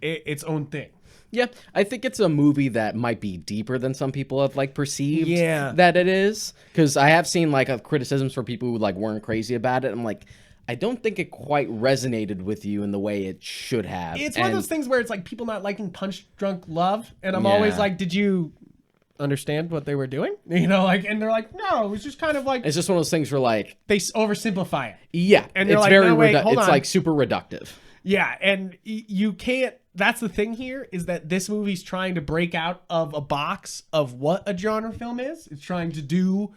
its own thing. Yeah, I think it's a movie that might be deeper than some people have like perceived that it is, because I have seen like criticisms for people who like weren't crazy about it. I'm like, I don't think it quite resonated with you in the way it should have. It's one of those things where it's like people not liking Punch Drunk Love, and I'm always like, did you understand what they were doing? You know, like, and they're like, no, it was just kind of like, it's just one of those things where like they oversimplify it. Yeah, and they're it's like, very no, wait, hold on. like super reductive. Yeah, and you can't. That's the thing here, is that this movie's trying to break out of a box of what a genre film is. It's trying to do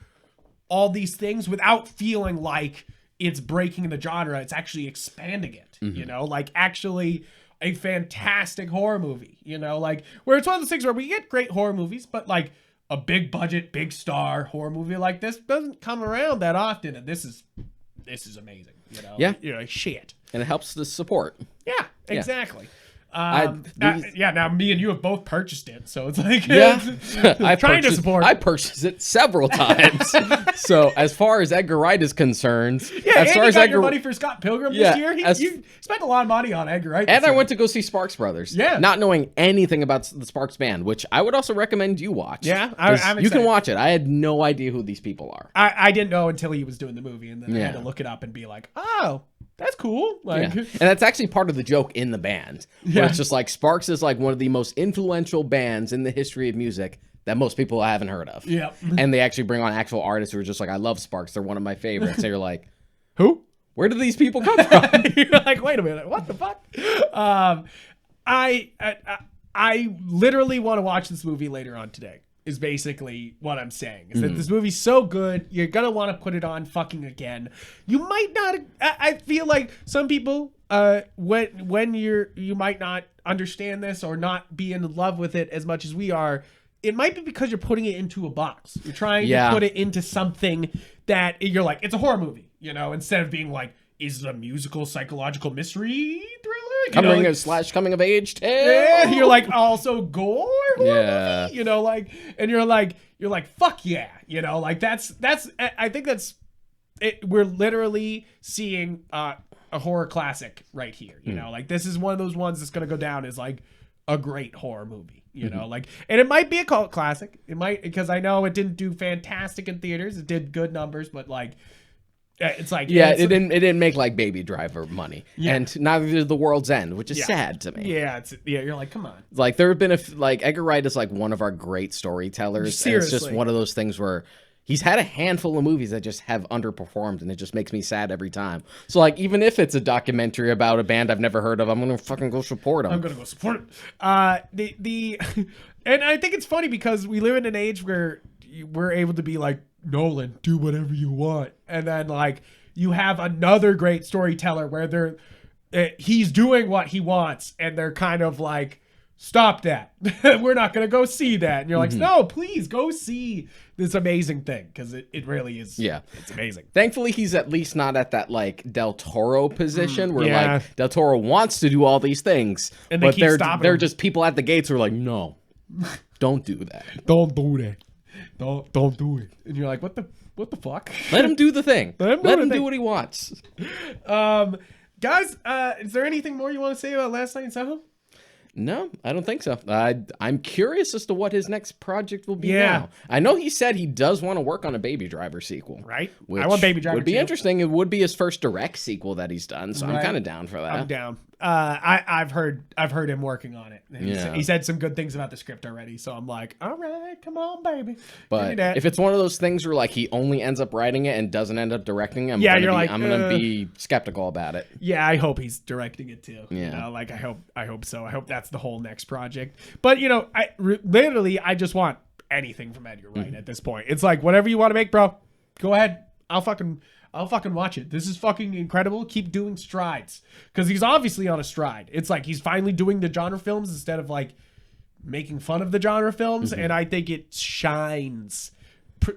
all these things without feeling like it's breaking the genre. It's actually expanding it, you know, like actually a fantastic horror movie, you know, like where it's one of those things where we get great horror movies, but like a big budget, big star horror movie like this doesn't come around that often. And this is amazing, you know? Yeah. You're like, shit. And it helps to support. Yeah, exactly. Now me and you have both purchased it, so it's like to support. I purchased it several times. So as far as Edgar Wright is concerned, as far as your money for Scott Pilgrim this year, you spent a lot of money on Edgar Wright. And I went to go see Sparks Brothers, not knowing anything about the Sparks band, which I would also recommend you watch. Yeah, you can watch it. I had no idea who these people are. I didn't know until he was doing the movie, and then I had to look it up and be like, oh, that's cool. Like, and that's actually part of the joke in the band. Where it's just like Sparks is like one of the most influential bands in the history of music that most people haven't heard of. Yeah. And they actually bring on actual artists who are just like, I love Sparks. They're one of my favorites. So you're like, who? Where do these people come from? You're like, wait a minute, what the fuck? I literally want to watch this movie later on today. Is basically what I'm saying. Is that this movie's so good, you're gonna want to put it on fucking again. You might not. I feel like some people, when you might not understand this or not be in love with it as much as we are. It might be because you're putting it into a box. You're trying to put it into something that you're like, it's a horror movie, you know, instead of being like, is it a musical psychological mystery thriller? Coming of age tale. Yeah, you're like also gore horror movie, you know, like, and you're like fuck yeah, you know, like that's I think that's it. We're literally seeing a horror classic right here, you know, like this is one of those ones that's gonna go down as like a great horror movie. you know, like, and it might be a cult classic. It might, because I know it didn't do fantastic in theaters. It did good numbers, but like, it's like, it didn't make like Baby Driver money, Yeah. and neither did The World's End, which is sad to me. Yeah, you're like, come on. Like there have been like Edgar Wright is like one of our great storytellers. Seriously. And it's just one of those things where he's had a handful of movies that just have underperformed, and it just makes me sad every time. So like, even if it's a documentary about a band I've never heard of, I'm gonna fucking go support them. I'm gonna go support it. And I think it's funny because we live in an age where we're able to be like, Nolan, do whatever you want, and then like you have another great storyteller where he's doing what he wants, and they're kind of like, stop that. We're not going to go see that. And you're like, no, please go see this amazing thing, because it really is. Yeah, it's amazing. Thankfully, he's at least not at that like Del Toro position where like Del Toro wants to do all these things, and but they're him. just people at the gates who are like, no, don't do that. Don't do that. Don't do it. And you're like, what the fuck? Let him do the thing. Let him do what he wants. Guys, is there anything more you want to say about Last Night in Soho? No, I don't think so. I'm curious as to what his next project will be now. I know he said he does want to work on a Baby Driver sequel. Right. Which I want Baby Driver would be too. Interesting. It would be his first direct sequel that he's done, so I'm kind of down for that. I'm down. I've heard him working on it. He said some good things about the script already, so I'm like, all right, come on, baby. But if it's one of those things where like he only ends up writing it and doesn't end up directing it, I'm gonna be skeptical about it. Yeah, I hope he's directing it too. Yeah, you know, like I hope so. I hope that's the whole next project. But you know, I just want anything from Edgar Wright at this point. It's like, whatever you want to make, bro, go ahead. I'll fucking watch it. This is fucking incredible. Keep doing strides, because he's obviously on a stride. It's like he's finally doing the genre films instead of like making fun of the genre films, and I think it shines,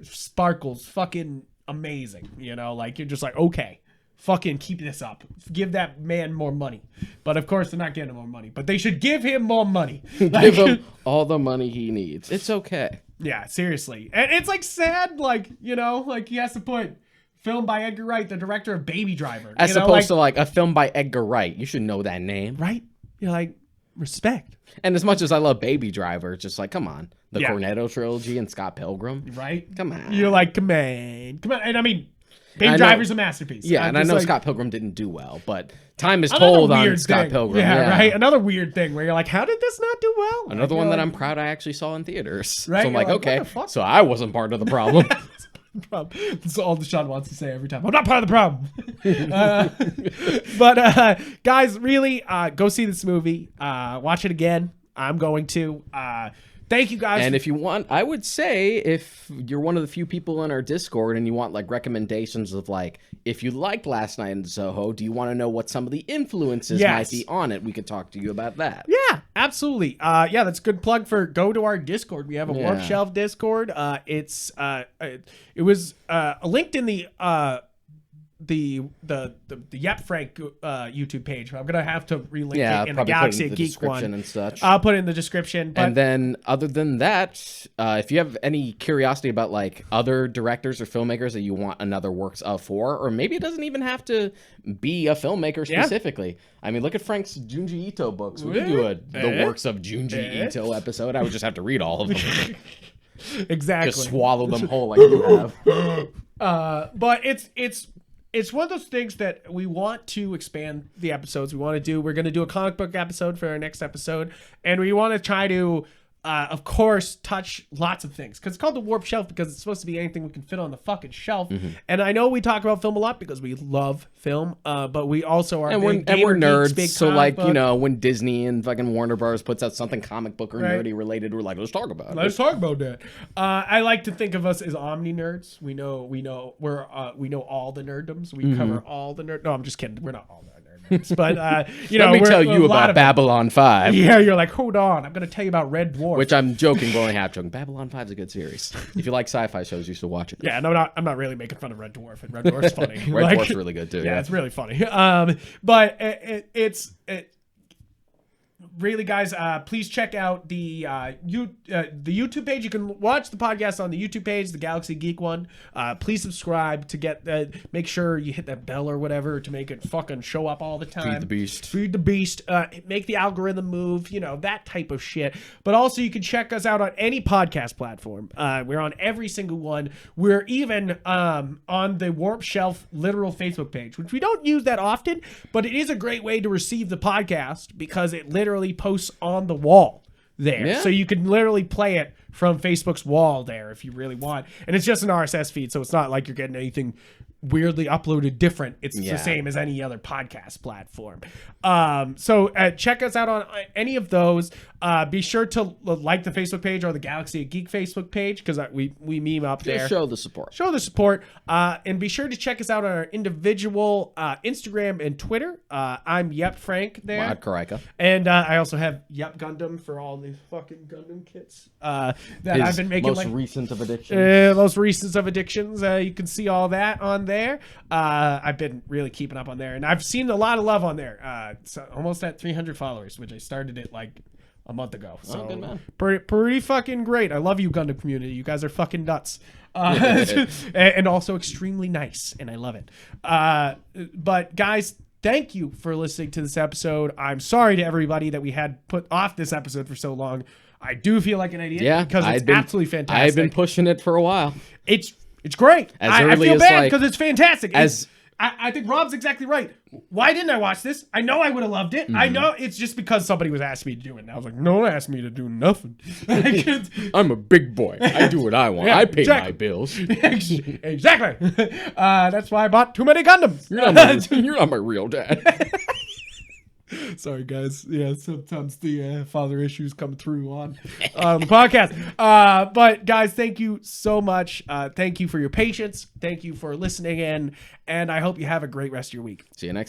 sparkles, fucking amazing. You know, like you're just like, okay, fucking keep this up. Give that man more money. But of course, they're not getting him more money. But they should give him more money. Give him all the money he needs. It's okay. Yeah, seriously. And it's like sad, like, you know, like he has to put film by Edgar Wright, the director of Baby Driver. As opposed to like a film by Edgar Wright. You should know that name. Right? You're like, respect. And as much as I love Baby Driver, it's just like, come on. The Cornetto trilogy and Scott Pilgrim. Right? Come on. You're like, come on. And I mean, Baby Driver's a masterpiece. Yeah, and I know Scott Pilgrim didn't do well, but time is told on Scott Pilgrim. Yeah, right? Another weird thing where you're like, how did this not do well? Another one that I'm proud I actually saw in theaters. Right? So I'm like, okay, so I wasn't part of the problem. That's all Deshaun wants to say every time. I'm not part of the problem. But guys, really, go see this movie. Watch it again. I'm going to. Thank you guys. And if you want, I would say if you're one of the few people in our Discord and you want like recommendations of like, if you liked Last Night in Soho, do you want to know what some of the influences might be on it? We could talk to you about that. Yeah, absolutely. Yeah, that's a good plug for go to our Discord. We have a Warp Shelf Discord. It was linked in the Yep Frank YouTube page. I'm gonna have to relink it in the Galaxy of Geek one and such. I'll put it in the description. But and then other than that, if you have any curiosity about like other directors or filmmakers that you want another works of for, or maybe it doesn't even have to be a filmmaker specifically. I mean, look at Frank's Junji Ito books. We could do the works of Junji Ito episode. I would just have to read all of them. Exactly. Just swallow them whole like you have. But it's one of those things that we want to expand the episodes we want to do. We're going to do a comic book episode for our next episode. And we want to try to, of course, touch lots of things. Because it's called the Warp Shelf because it's supposed to be anything we can fit on the fucking shelf. And I know we talk about film a lot because we love film. But we also are we're nerds. Geeks, so like, you know, when Disney and fucking Warner Bros. Puts out something comic book or nerdy related, we're like, let's talk about it. Let's talk about that. I like to think of us as omni nerds. We know all the nerddoms. We cover all the nerd. No, I'm just kidding. We're not all the nerds. But you know, let me tell you about Babylon 5. Yeah, you're like, hold on. I'm going to tell you about Red Dwarf. Which I'm joking, but only half joking. Babylon 5 is a good series. If you like sci-fi shows, you should watch it. Yeah, no, I'm not really making fun of Red Dwarf. And Red Dwarf's funny. Red Dwarf's really good too. Yeah, it's really funny. But really, guys, please check out the YouTube page. You can watch the podcast on the YouTube page, the Galaxy Geek one. Please subscribe to get make sure you hit that bell or whatever to make it fucking show up all the time. Feed the beast. Feed the beast. Make the algorithm move. That type of shit. But also, you can check us out on any podcast platform. We're on every single one. We're even on the Warp Shelf literal Facebook page, which we don't use that often, but it is a great way to receive the podcast because it literally posts on the wall there. Yeah. So you can literally play it from Facebook's wall there if you really want. And it's just an RSS feed, so it's not like you're getting anything weirdly uploaded different. It's the same as any other podcast platform. So check us out on any of those. Be sure to like the Facebook page or the Galaxy Geek Facebook page because we meme up there. Just show the support. Show the support. And be sure to check us out on our individual Instagram and Twitter. I'm Yep Frank there. Mod Karika. And I also have Yep Gundam for all the fucking Gundam kits that I've been making. Most recent of addictions. Most recent of addictions. You can see all that on there. I've been really keeping up on there, and I've seen a lot of love on there. So almost at 300 followers, which I started it like a month ago. So good man. Pretty fucking great. I love you, Gundam community. You guys are fucking nuts. And also extremely nice, and I love it. But guys, thank you for listening to this episode. I'm sorry to everybody that we had put off this episode for so long. I do feel like an idiot because it's absolutely fantastic. I've been pushing it for a while. It's great. I feel bad because it's fantastic. I think Rob's exactly right. Why didn't I watch this? I know I would have loved it. I know it's just because somebody was asking me to do it. And I was like, no one asked me to do nothing. I'm a big boy. I do what I want. I pay my bills. Exactly. That's why I bought too many Gundams. You're not my real dad. Sorry, guys. Yeah, sometimes the father issues come through on the podcast. But, guys, thank you so much. Thank you for your patience. Thank you for listening in. And I hope you have a great rest of your week. See you next